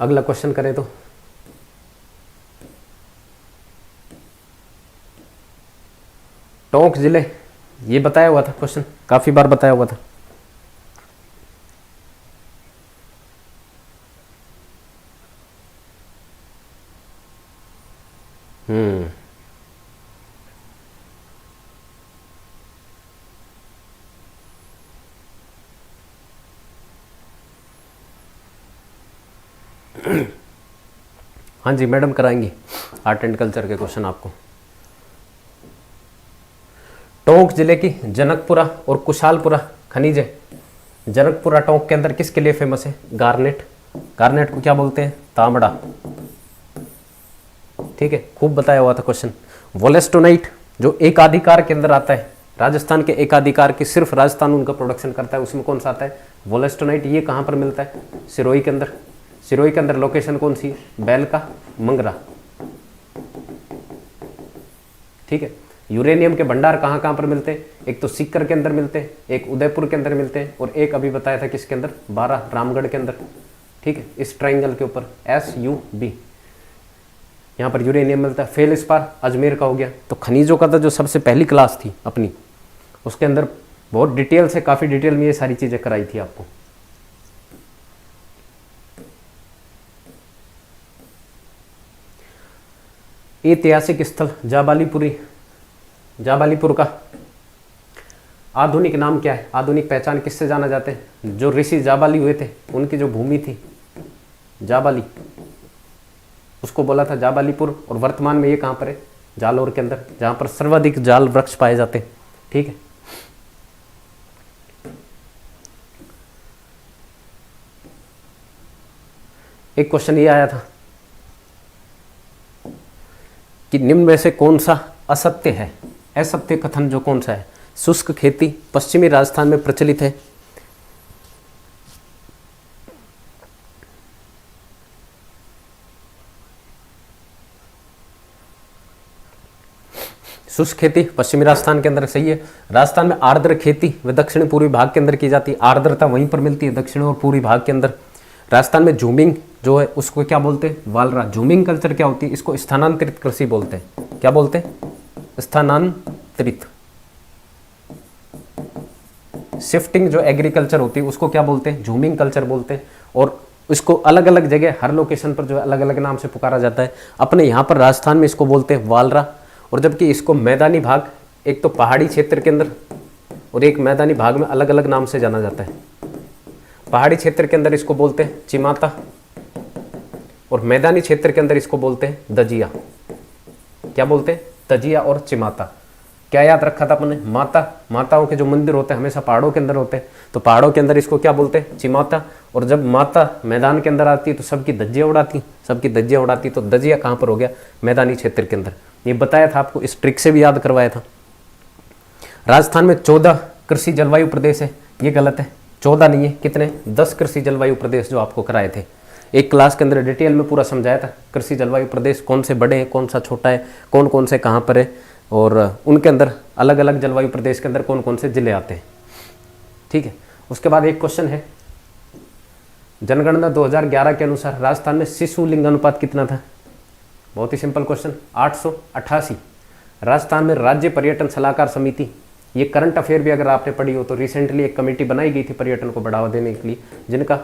अगला क्वेश्चन करें तो टोंक जिले, ये बताया हुआ था क्वेश्चन, काफी बार बताया हुआ था। हाँ जी मैडम कराएंगी आर्ट एंड कल्चर के क्वेश्चन आपको। टोंक जिले की जनकपुरा और कुशालपुरा खनिज है। जनकपुरा टोंक के अंदर किसके लिए फेमस है? गार्नेट। गार्नेट को क्या बोलते हैं? तांबड़ा। ठीक है, खूब बताया हुआ था क्वेश्चन। वोलेस्टोनाइट जो एकाधिकार के अंदर आता है, राजस्थान के एकाधिकार की सिर्फ राजस्थान उनका प्रोडक्शन करता है, उसमें कौन सा आता है? वोलेस्टोनाइट। ये कहाँ पर मिलता है? सिरोही के अंदर। सिरोही के अंदर लोकेशन कौन सी है? बैल का मंगरा। ठीक है, यूरेनियम के भंडार कहाँ कहाँ पर मिलते हैं? एक तो सीकर के अंदर मिलते हैं, एक उदयपुर के अंदर मिलते हैं, और एक अभी बताया था किसके अंदर? 12 रामगढ़ के अंदर। ठीक है, इस ट्राइंगल के ऊपर SUB यहाँ पर यूरेनियम मिलता है। फेलस्पार अजमेर का हो गया। तो खनिजों का तो जो सबसे पहली क्लास थी अपनी, उसके अंदर बहुत डिटेल से, काफ़ी डिटेल में ये सारी चीज़ें कराई थी आपको। ऐतिहासिक स्थल जाबालीपुरी। जाबालीपुर का आधुनिक नाम क्या है? आधुनिक पहचान किससे जाना जाते हैं? जो ऋषि जाबाली हुए थे उनकी जो भूमि थी जाबाली, उसको बोला था जाबालीपुर। और वर्तमान में ये कहाँ पर है? जालोर के अंदर, जहाँ पर सर्वाधिक जाल वृक्ष पाए जाते हैं। ठीक है, एक क्वेश्चन ये आया था कि निम्न में से कौन सा असत्य है? असत्य कथन जो कौन सा है? शुष्क खेती पश्चिमी राजस्थान में प्रचलित है। शुष्क खेती पश्चिमी राजस्थान के अंदर सही है। राजस्थान में आर्द्र खेती व दक्षिण पूर्वी भाग के अंदर की जाती है। आर्द्रता वहीं पर मिलती है, दक्षिण और पूर्वी भाग के अंदर। राजस्थान में झूमिंग जो है उसको क्या बोलते हैं? वालरा। झूमिंग कल्चर क्या होती है? इसको स्थानांतरित कृषि बोलते हैं। क्या बोलते हैं? स्थानांतरित। शिफ्टिंग जो एग्रीकल्चर होती है उसको क्या बोलते हैं? झूमिंग कल्चर बोलते हैं। और इसको अलग अलग जगह, हर लोकेशन पर जो है अलग अलग नाम से पुकारा जाता है। अपने यहाँ पर राजस्थान में इसको बोलते हैं वालरा। और जबकि इसको मैदानी भाग, एक तो पहाड़ी क्षेत्र के अंदर और एक मैदानी भाग में अलग अलग नाम से जाना जाता है। पहाड़ी क्षेत्र के अंदर इसको बोलते हैं चिमाता, और मैदानी क्षेत्र के अंदर इसको बोलते हैं दजिया। क्या बोलते हैं? दजिया और चिमाता। क्या याद रखा था अपने? माताओं के जो मंदिर होते हैं हमेशा पहाड़ों के अंदर होते हैं, तो पहाड़ों के अंदर इसको क्या बोलते हैं? चिमाता। और जब माता मैदान के अंदर आती है तो सबकी धज्जियाँ उड़ाती, तो दजिया कहाँ पर हो गया? मैदानी क्षेत्र के अंदर। ये बताया था आपको, इस ट्रिक से भी याद करवाया था। राजस्थान में 14 कृषि जलवायु प्रदेश है। ये गलत है, 14 नहीं है। कितने? 10 कृषि जलवायु प्रदेश जो आपको कराए थे। एक क्लास के अंदर डिटेल में पूरा समझाया था कृषि जलवायु प्रदेश कौन से बड़े हैं, कौन सा छोटा है, कौन कौन से कहाँ पर है, और उनके अंदर अलग अलग जलवायु प्रदेश के अंदर कौन कौन से जिले आते हैं। ठीक है, उसके बाद एक क्वेश्चन है, जनगणना 2011 के अनुसार राजस्थान में शिशु लिंग अनुपात कितना था? बहुत ही सिंपल क्वेश्चन, 888। राजस्थान में राज्य पर्यटन सलाहकार समिति, ये करंट अफेयर भी अगर आपने पढ़ी हो तो रिसेंटली एक कमेटी बनाई गई थी पर्यटन को बढ़ावा देने के लिए, जिनका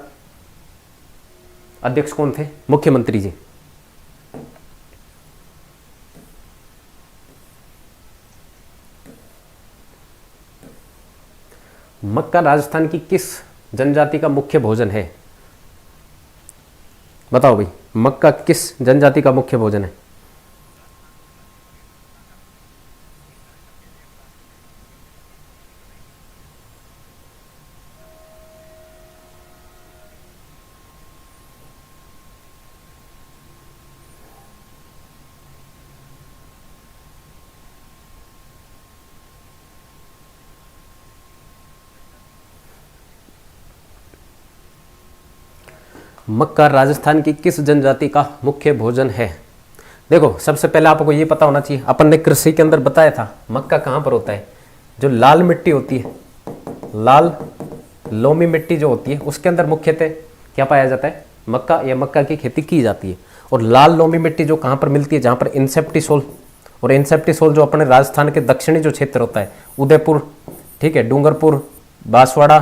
अध्यक्ष कौन थे? मुख्यमंत्री जी। मक्का राजस्थान की किस जनजाति का मुख्य भोजन है? बताओ भाई, मक्का किस जनजाति का मुख्य भोजन है? मक्का राजस्थान की किस जनजाति का मुख्य भोजन है? देखो, सबसे पहले आपको ये पता होना चाहिए, अपन ने कृषि के अंदर बताया था मक्का कहाँ पर होता है? जो लाल मिट्टी होती है, लाल लोमी मिट्टी जो होती है, उसके अंदर मुख्यतः क्या पाया जाता है? मक्का, या मक्का की खेती की जाती है। और लाल लोमी मिट्टी जो कहाँ पर मिलती है? जहाँ पर इंसेप्टिसोल, और इंसेप्टिसोल जो अपने राजस्थान के दक्षिणी जो क्षेत्र होता है, उदयपुर, ठीक है, डूंगरपुर, बांसवाड़ा,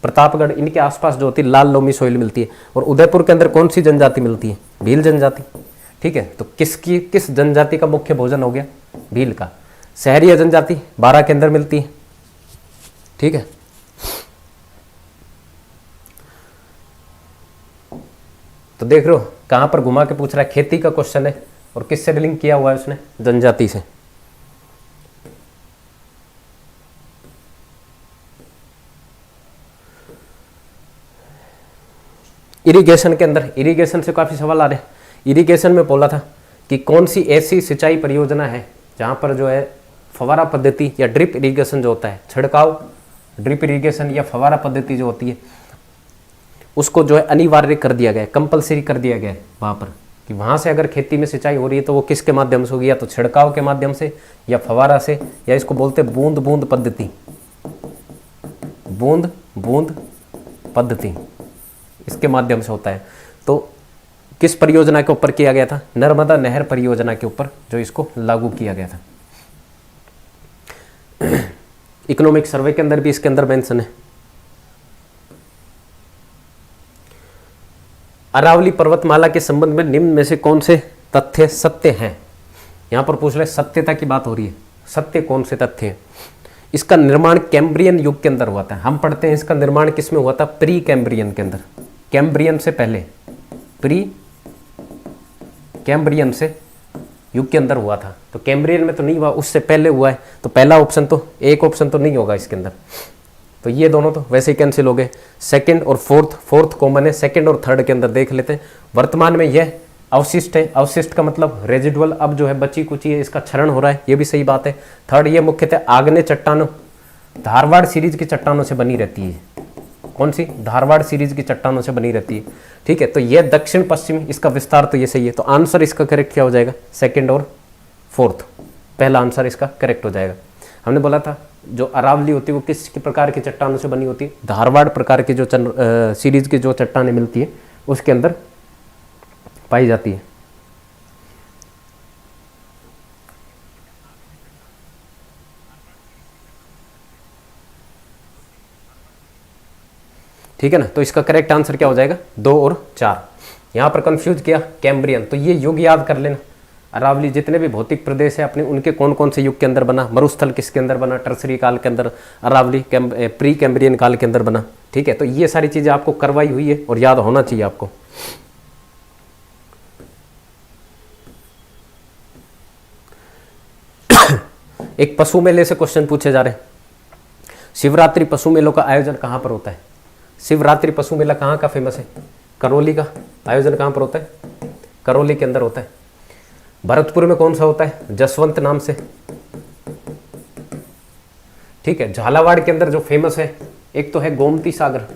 प्रतापगढ़, इनके आसपास जो होती है लाल लोमी सॉइल मिलती है। और उदयपुर के अंदर कौन सी जनजाति मिलती है? भील जनजाति। ठीक है, तो किस जनजाति का मुख्य भोजन हो गया? भील का। शहरी जनजाति 12 के अंदर मिलती है। ठीक है, तो देख रहे हो कहाँ पर घुमा के पूछ रहा है, खेती का क्वेश्चन है और किससे लिंक किया हुआ है उसने, जनजाति से। इरिगेशन के अंदर, इरिगेशन से काफी सवाल आ रहे हैं। इरिगेशन में बोला था कि कौन सी ऐसी सिंचाई परियोजना है जहां पर जो है फवारा पद्धति या ड्रिप इरिगेशन जो होता है, छिड़काव ड्रिप इरिगेशन या फवारा पद्धति जो होती है उसको जो है अनिवार्य कर दिया गया है, कंपलसरी कर दिया गया है वहां पर, कि वहां से अगर खेती में सिंचाई हो रही है तो वो किसके माध्यम से होगी, या तो छिड़काव के माध्यम से या फवारा से, या इसको बोलते हैं बूंद बूंद पद्धति, बूंद बूंद पद्धति, इसके माध्यम से होता है। तो किस परियोजना के ऊपर किया गया था, नर्मदा नहर परियोजना के ऊपर जो इसको लागू किया गया था। इकोनॉमिक सर्वे के अंदर भी इसके अंदर मेंशन है। अरावली पर्वतमाला के संबंध में निम्न में से कौन से तथ्य सत्य हैं, यहां पर पूछ रहे सत्यता की बात हो रही है, सत्य कौन से तथ्य हैं। इसका निर्माण कैम्ब्रियन युग के अंदर हुआ था। हम पढ़ते हैं इसका निर्माण किसमें हुआ था, प्री कैम्ब्रियन के अंदर, कैम्ब्रियन से पहले, प्री कैम्ब्रियन से युग के अंदर हुआ था। तो कैम्ब्रियन में तो नहीं हुआ, उससे पहले हुआ है। तो पहला ऑप्शन तो, एक ऑप्शन तो नहीं होगा इसके अंदर, तो ये दोनों तो वैसे ही कैंसिल हो गए। सेकंड और फोर्थ कॉमन है, सेकंड और थर्ड के अंदर देख लेते हैं। वर्तमान में यह अवशिष्ट है, अवशिष्ट का मतलब रेजिडुअल, अब जो है बची कुची है इसका क्षरण हो रहा है, ये भी सही बात है। थर्ड, ये मुख्यतः आग्नेय चट्टानों, धारवाड़ सीरीज की चट्टानों से बनी रहती है। कौन सी, धारवाड़ सीरीज की चट्टानों से बनी रहती है। ठीक है, तो यह दक्षिण पश्चिमी, इसका विस्तार तो ये सही है। तो आंसर इसका करेक्ट क्या हो जाएगा, सेकंड और फोर्थ, पहला आंसर इसका करेक्ट हो जाएगा। हमने बोला था जो अरावली होती है वो किस प्रकार की चट्टानों से बनी होती है, धारवाड़ प्रकार की जो सीरीज की जो चट्टानें मिलती है उसके अंदर पाई जाती है। ठीक है ना, तो इसका करेक्ट आंसर क्या हो जाएगा, 2 और 4। यहां पर कंफ्यूज किया कैम्ब्रियन, तो ये युग याद कर लेना। अरावली जितने भी भौतिक प्रदेश है अपने, उनके कौन कौन से युग के अंदर बना, मरुस्थल किसके अंदर बना, टर्सरी काल के अंदर, अरावली प्री कैम्ब्रियन काल के अंदर बना। ठीक है, तो ये सारी चीजें आपको करवाई हुई है और याद होना चाहिए आपको। एक पशु मेले से क्वेश्चन पूछे जा रहे हैं। शिवरात्रि पशु मेलों का आयोजन कहां पर होता है, शिवरात्रि पशु मेला कहाँ का फेमस है, करौली का। आयोजन कहाँ पर होता है, करौली के अंदर होता है। भरतपुर में कौन सा होता है, जसवंत नाम से। ठीक है, झालावाड़ के अंदर जो फेमस है एक तो है गोमती सागर,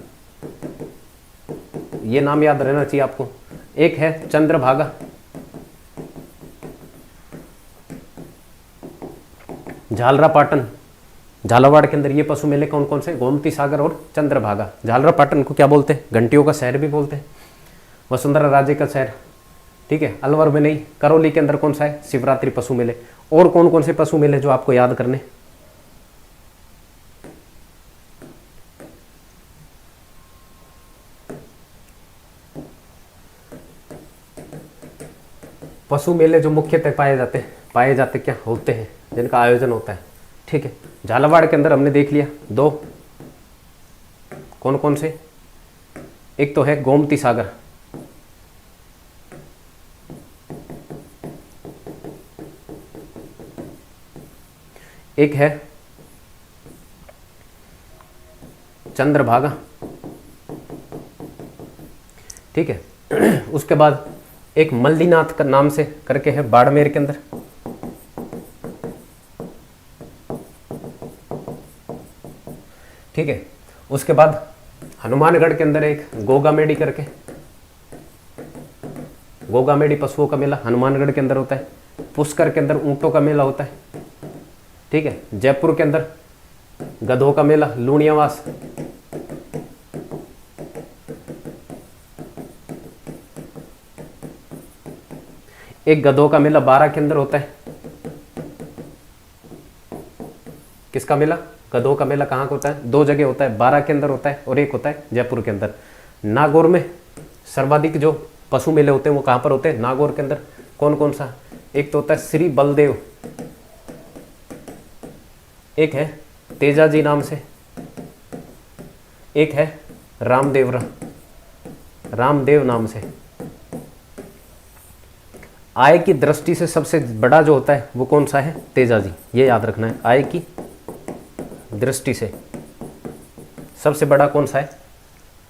ये नाम याद रहना चाहिए आपको। एक है चंद्रभागा, झालरापाटन। झालावाड़ के अंदर ये पशु मेले कौन कौन से, गोमती सागर और चंद्रभागा। झालरापाटन को क्या बोलते हैं, घंटियों का शहर भी बोलते हैं, वसुंधरा राजे का शहर। ठीक है, अलवर में नहीं, करौली के अंदर कौन सा है, शिवरात्रि पशु मेले। और कौन कौन से पशु मेले जो आपको याद करने, पशु मेले जो मुख्यतः पाए जाते क्या होते हैं, जिनका आयोजन होता है। ठीक है, झालावाड़ के अंदर हमने देख लिया 2, कौन कौन से, एक तो है गोमती सागर, एक है चंद्रभागा। ठीक है, उसके बाद एक मल्लीनाथ का नाम से करके है बाड़मेर के अंदर। ठीक है, उसके बाद हनुमानगढ़ के अंदर एक गोगामेडी करके, गोगामेडी पशुओं का मेला हनुमानगढ़ के अंदर होता है। पुष्कर के अंदर ऊंटों का मेला होता है। ठीक है, जयपुर के अंदर गधों का मेला लूणियावास। एक गधों का मेला 12 के अंदर होता है। किसका मेला, गधों का मेला कहाँ का होता है, 2 जगह होता है, 12 के अंदर होता है और एक होता है जयपुर के अंदर। नागौर में सर्वाधिक जो पशु मेले होते हैं वो कहाँ पर होते हैं, नागौर के अंदर। कौन कौन सा, एक तो होता है श्री बलदेव, एक है तेजाजी नाम से, एक है रामदेव नाम से। आय की दृष्टि से सबसे बड़ा जो होता है वो कौन सा है? तेजाजी, ये याद रखना है। आय की दृष्टि से सबसे बड़ा कौन सा है?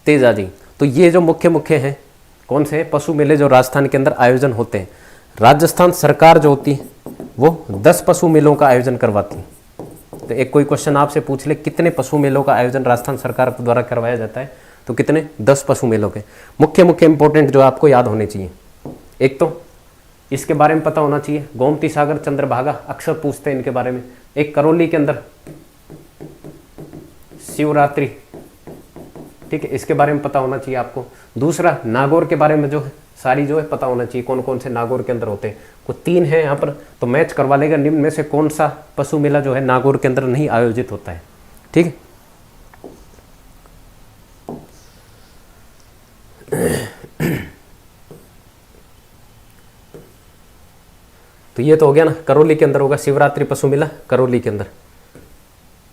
तेजाजी। तो ये जो मुख्य मुख्य हैं कौन से हैं? पशु मेले जो राजस्थान के अंदर आयोजन होते हैं। राजस्थान सरकार जो होती है वो 10 पशु मेलों का आयोजन करवाती है। तो एक कोई क्वेश्चन आपसे पूछ ले कितने पशु मेलों का आयोजन राजस्थान सरकार द्वारा करवाया जाता है, तो कितने? 10 पशु मेलों के। मुख्य मुख्य इंपॉर्टेंट जो आपको याद होने चाहिए, एक तो इसके बारे में पता होना चाहिए, गोमती सागर, चंद्रभागा, अक्सर पूछते हैं इनके बारे में। एक करौली के अंदर शिवरात्रि, ठीक है, इसके बारे में पता होना चाहिए आपको। दूसरा नागौर के बारे में जो है सारी जो है पता होना चाहिए, कौन कौन से नागौर के अंदर होते हैं। को 3 है यहाँ पर, तो मैच करवा लेगा निम्न में से कौन सा पशु मेला जो है नागौर के अंदर नहीं आयोजित होता है, ठीक है। तो ये तो हो गया ना, करौली के अंदर होगा शिवरात्रि पशु मेला, करौली के अंदर।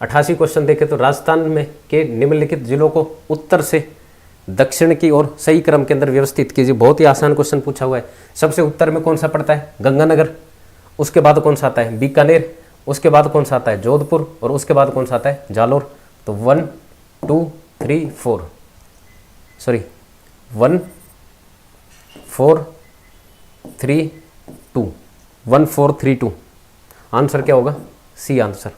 88 क्वेश्चन देखे तो राजस्थान में के निम्नलिखित जिलों को उत्तर से दक्षिण की ओर सही क्रम के अंदर व्यवस्थित कीजिए। बहुत ही आसान क्वेश्चन पूछा हुआ है। सबसे उत्तर में कौन सा पड़ता है? गंगानगर। उसके बाद कौन सा आता है? बीकानेर। उसके बाद कौन सा आता है? जोधपुर। और उसके बाद कौन सा आता है? जालोर। तो 1 2 3 4 सॉरी 1 4 3 2 1 4 3 2 आंसर क्या होगा? सी आंसर,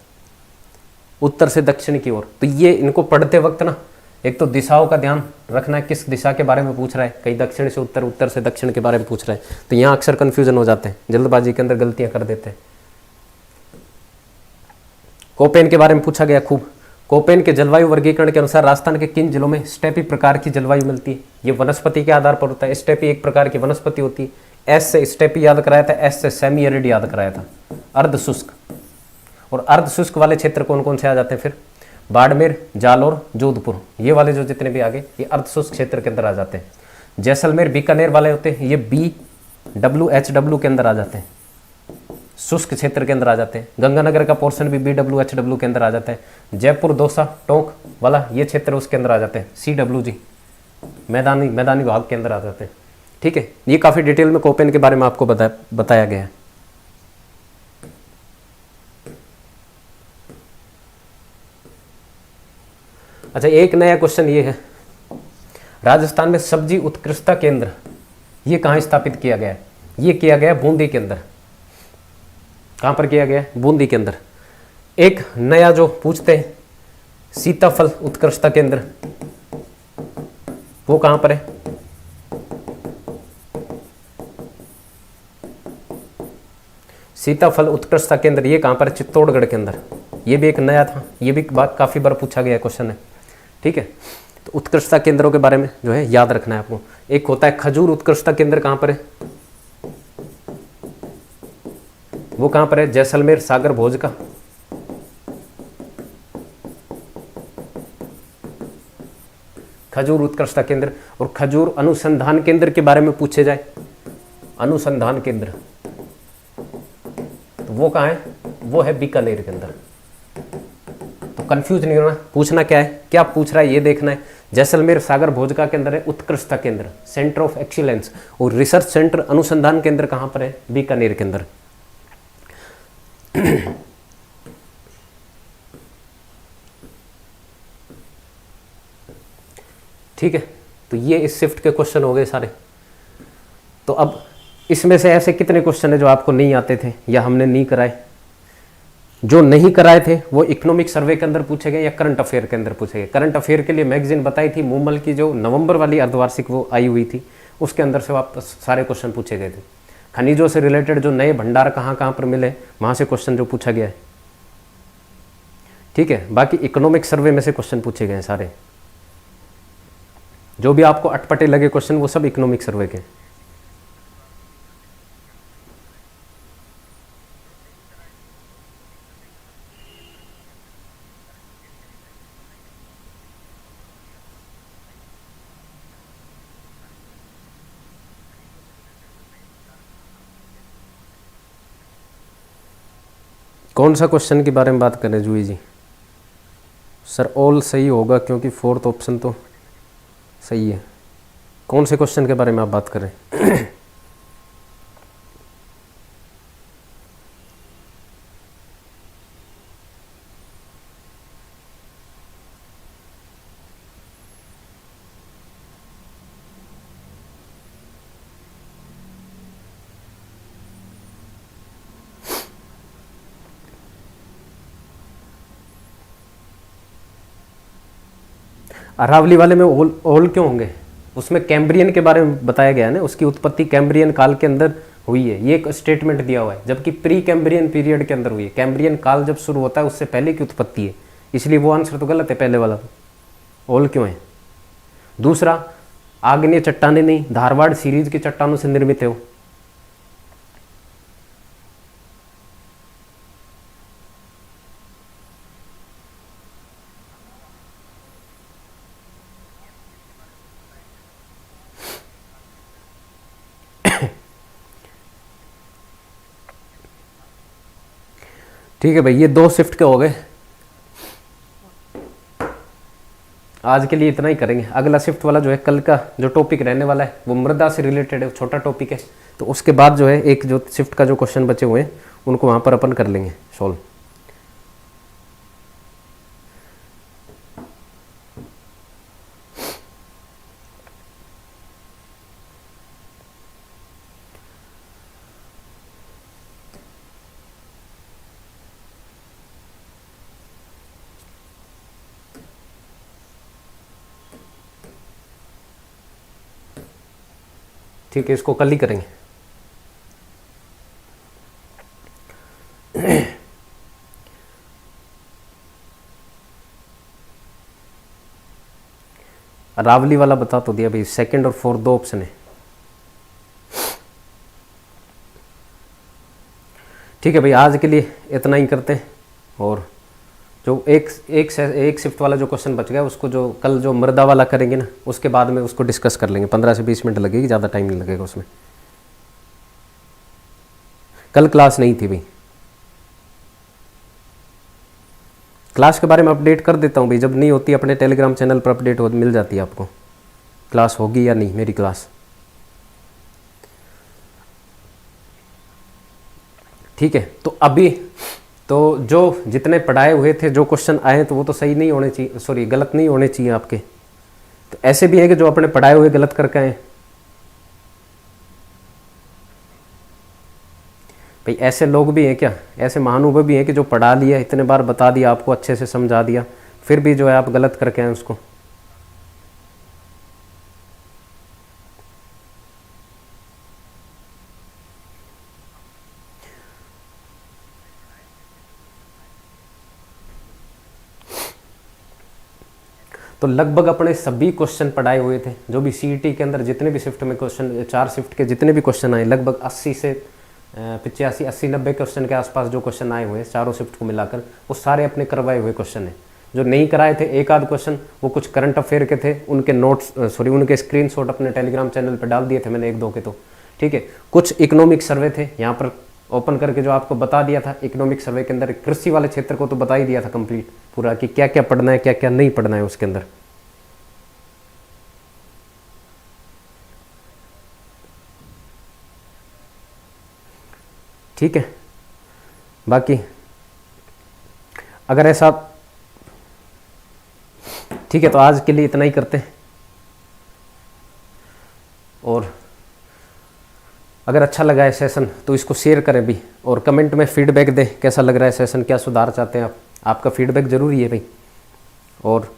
उत्तर से दक्षिण की ओर। तो ये इनको पढ़ते वक्त ना एक तो दिशाओं का ध्यान रखना है, किस दिशा के बारे में पूछ रहा है, कहीं दक्षिण से उत्तर, उत्तर से दक्षिण के बारे में पूछ रहा है, तो यहाँ अक्सर कंफ्यूजन हो जाते हैं, जल्दबाजी के अंदर गलतियां कर देते हैं। कोपेन के बारे में पूछा गया खूब। कोपेन के जलवायु वर्गीकरण के अनुसार राजस्थान के किन जिलों में स्टेपी प्रकार की जलवायु मिलती है? ये वनस्पति के आधार पर होता है। स्टेपी एक प्रकार की वनस्पति होती है। एस से स्टेपी याद कराया था, एस से सेमी एरिड याद कराया था, अर्ध शुष्क। और अर्ध शुष्क वाले क्षेत्र कौन कौन से आ जाते हैं फिर? बाड़मेर, जालोर, जोधपुर, ये वाले जो जितने भी आगे ये अर्ध शुष्क क्षेत्र के अंदर आ जाते हैं। जैसलमेर, बीकानेर वाले होते हैं, ये BWHW के अंदर आ जाते हैं, शुष्क क्षेत्र के अंदर आ जाते हैं। गंगानगर का पोर्शन भी BWHW के अंदर आ जाता है। जयपुर, दौसा, टोंक वाला ये क्षेत्र उसके अंदर आ जाते हैं, CWG, मैदानी भाग के अंदर आ जाते हैं, ठीक है। ये काफ़ी डिटेल में कोपेन के बारे में आपको बताया गया है। अच्छा, एक नया क्वेश्चन ये है, राजस्थान में सब्जी उत्कृष्टता केंद्र ये कहाँ स्थापित किया गया है? ये किया गया बूंदी के अंदर। कहाँ पर किया गया? बूंदी के अंदर। एक नया जो पूछते हैं सीताफल उत्कृष्टता केंद्र, वो कहाँ पर है? सीताफल उत्कृष्टता केंद्र ये कहाँ पर है? चित्तौड़गढ़ के अंदर। ये भी एक नया था, ये भी काफ़ी बार पूछा गया क्वेश्चन है, ठीक है। तो उत्कृष्टता केंद्रों के बारे में जो है याद रखना है आपको। एक होता है खजूर उत्कृष्टता केंद्र, कहाँ पर है? वो कहाँ पर है? जैसलमेर, सागर भोज का। खजूर उत्कृष्टता केंद्र। और खजूर अनुसंधान केंद्र के बारे में पूछे जाए, अनुसंधान केंद्र, तो वो कहाँ है? वो है बीकानेर के अंदर। तो कंफ्यूज नहीं होना, पूछना क्या है, क्या पूछ रहा है ये देखना है। जैसलमेर, सागर भोजका के अंदर है उत्कृष्टता केंद्र, सेंटर ऑफ एक्सीलेंस। और रिसर्च सेंटर, अनुसंधान केंद्र कहाँ पर है? बीकानेर के अंदर। ठीक है, तो ये इस शिफ्ट के क्वेश्चन हो गए सारे। तो अब इसमें से ऐसे कितने क्वेश्चन है जो आपको नहीं आते थे या हमने नहीं कराए? जो नहीं कराए थे वो इकोनॉमिक सर्वे के अंदर पूछे गए या करंट अफेयर के अंदर पूछे गए। करंट अफेयर के लिए मैगजीन बताई थी मूमल की, जो नवंबर वाली अर्धवार्षिक वो आई हुई थी, उसके अंदर से वापस सारे क्वेश्चन पूछे गए थे। खनिजों से रिलेटेड जो नए भंडार कहाँ कहाँ पर मिले वहाँ से क्वेश्चन जो पूछा गया है, ठीक है। बाकी इकोनॉमिक सर्वे में से क्वेश्चन पूछे गए हैं सारे। जो भी आपको अटपटे लगे क्वेश्चन वो सब इकोनॉमिक सर्वे के। कौन सा क्वेश्चन के बारे में बात करें जूही जी? सर ऑल सही होगा क्योंकि 4th ऑप्शन तो सही है। कौन से क्वेश्चन के बारे में आप बात करें? अरावली वाले में ओल क्यों होंगे? उसमें कैम्ब्रियन के बारे में बताया गया है ना, उसकी उत्पत्ति कैम्ब्रियन काल के अंदर हुई है, ये एक स्टेटमेंट दिया हुआ है, जबकि प्री कैम्ब्रियन पीरियड के अंदर हुई है। कैम्ब्रियन काल जब शुरू होता है उससे पहले की उत्पत्ति है, इसलिए वो आंसर तो गलत है पहले वाला। ओल क्यों है? दूसरा, आग्नेय चट्टाने नहीं, धारवाड़ सीरीज की चट्टानों से निर्मित है वो। ठीक है भाई, ये 2 शिफ्ट के हो गए। आज के लिए इतना ही करेंगे। अगला शिफ्ट वाला जो है, कल का जो टॉपिक रहने वाला है वो मृदा से रिलेटेड है, छोटा टॉपिक है। तो उसके बाद जो है एक जो शिफ्ट का जो क्वेश्चन बचे हुए हैं उनको वहाँ पर अपन कर लेंगे सॉल्व। ठीक है, इसको कल ही करेंगे। रावली वाला बता तो दिया भाई, सेकंड और फोर्थ 2 ऑप्शन है। ठीक है भाई, आज के लिए इतना ही करते हैं। और जो एक शिफ्ट वाला जो क्वेश्चन बच गया उसको जो कल जो मृदा वाला करेंगे ना, उसके बाद में उसको डिस्कस कर लेंगे। 15 से 20 मिनट लगेगी, ज़्यादा टाइम नहीं लगेगा उसमें। कल क्लास नहीं थी भाई, क्लास के बारे में अपडेट कर देता हूँ भाई, जब नहीं होती अपने टेलीग्राम चैनल पर अपडेट हो मिल जाती है आपको, क्लास होगी या नहीं मेरी क्लास। ठीक है, तो अभी तो जो जितने पढ़ाए हुए थे जो क्वेश्चन आए तो वो तो सही नहीं होने चाहिए, सॉरी गलत नहीं होने चाहिए आपके। तो ऐसे भी है कि जो अपने पढ़ाए हुए गलत करके आए भाई, ऐसे लोग भी हैं क्या? ऐसे महानुभव भी हैं कि जो पढ़ा लिया, इतने बार बता दिया आपको, अच्छे से समझा दिया, फिर भी जो है आप गलत करके आए उसको। तो लगभग अपने सभी क्वेश्चन पढ़ाए हुए थे, जो भी सीईटी के अंदर जितने भी शिफ्ट में क्वेश्चन, 4 शिफ्ट के जितने भी क्वेश्चन आए, लगभग 80 से 85, 80-90 क्वेश्चन के आसपास जो क्वेश्चन आए हुए हैं चारों शिफ्ट को मिलाकर, वो सारे अपने करवाए हुए क्वेश्चन हैं। जो नहीं कराए थे एक आध क्वेश्चन, वो कुछ करंट अफेयर के थे, उनके नोट्स उनके स्क्रीनशॉट अपने टेलीग्राम चैनल पर डाल दिए थे मैंने 1-2 के। तो ठीक है, कुछ इकोनॉमिक सर्वे थे, यहाँ पर ओपन करके जो आपको बता दिया था। इकोनॉमिक सर्वे के अंदर कृषि वाले क्षेत्र को तो बता ही दिया था कंप्लीट पूरा, कि क्या क्या पढ़ना है क्या क्या नहीं पढ़ना है उसके अंदर। ठीक है, बाकी अगर ऐसा, ठीक है, तो आज के लिए इतना ही करते हैं। और अगर अच्छा लगा है सेशन तो इसको शेयर करें भी, और कमेंट में फीडबैक दें कैसा लग रहा है सेशन, क्या सुधार चाहते हैं आप। आपका फीडबैक ज़रूरी है भाई। और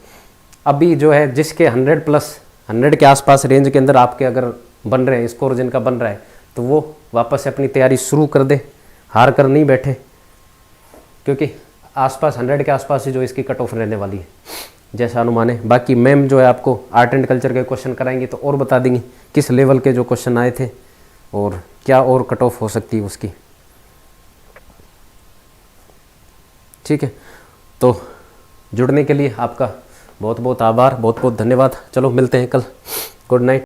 अभी जो है जिसके 100 के आसपास रेंज के अंदर आपके अगर बन रहे हैं, स्कोर जिनका बन रहा है, तो वो वापस से अपनी तैयारी शुरू कर दे, हार कर नहीं बैठे, क्योंकि आसपास 100 के आसपास ही जो इसकी कट ऑफ रहने वाली है जैसा अनुमान है। बाकी मैम जो है आपको आर्ट एंड कल्चर के क्वेश्चन कराएंगी तो और बता देंगी किस लेवल के जो क्वेश्चन आए थे और क्या और कट ऑफ हो सकती है उसकी। ठीक है, तो जुड़ने के लिए आपका बहुत बहुत आभार, बहुत बहुत धन्यवाद। चलो मिलते हैं कल। Good night.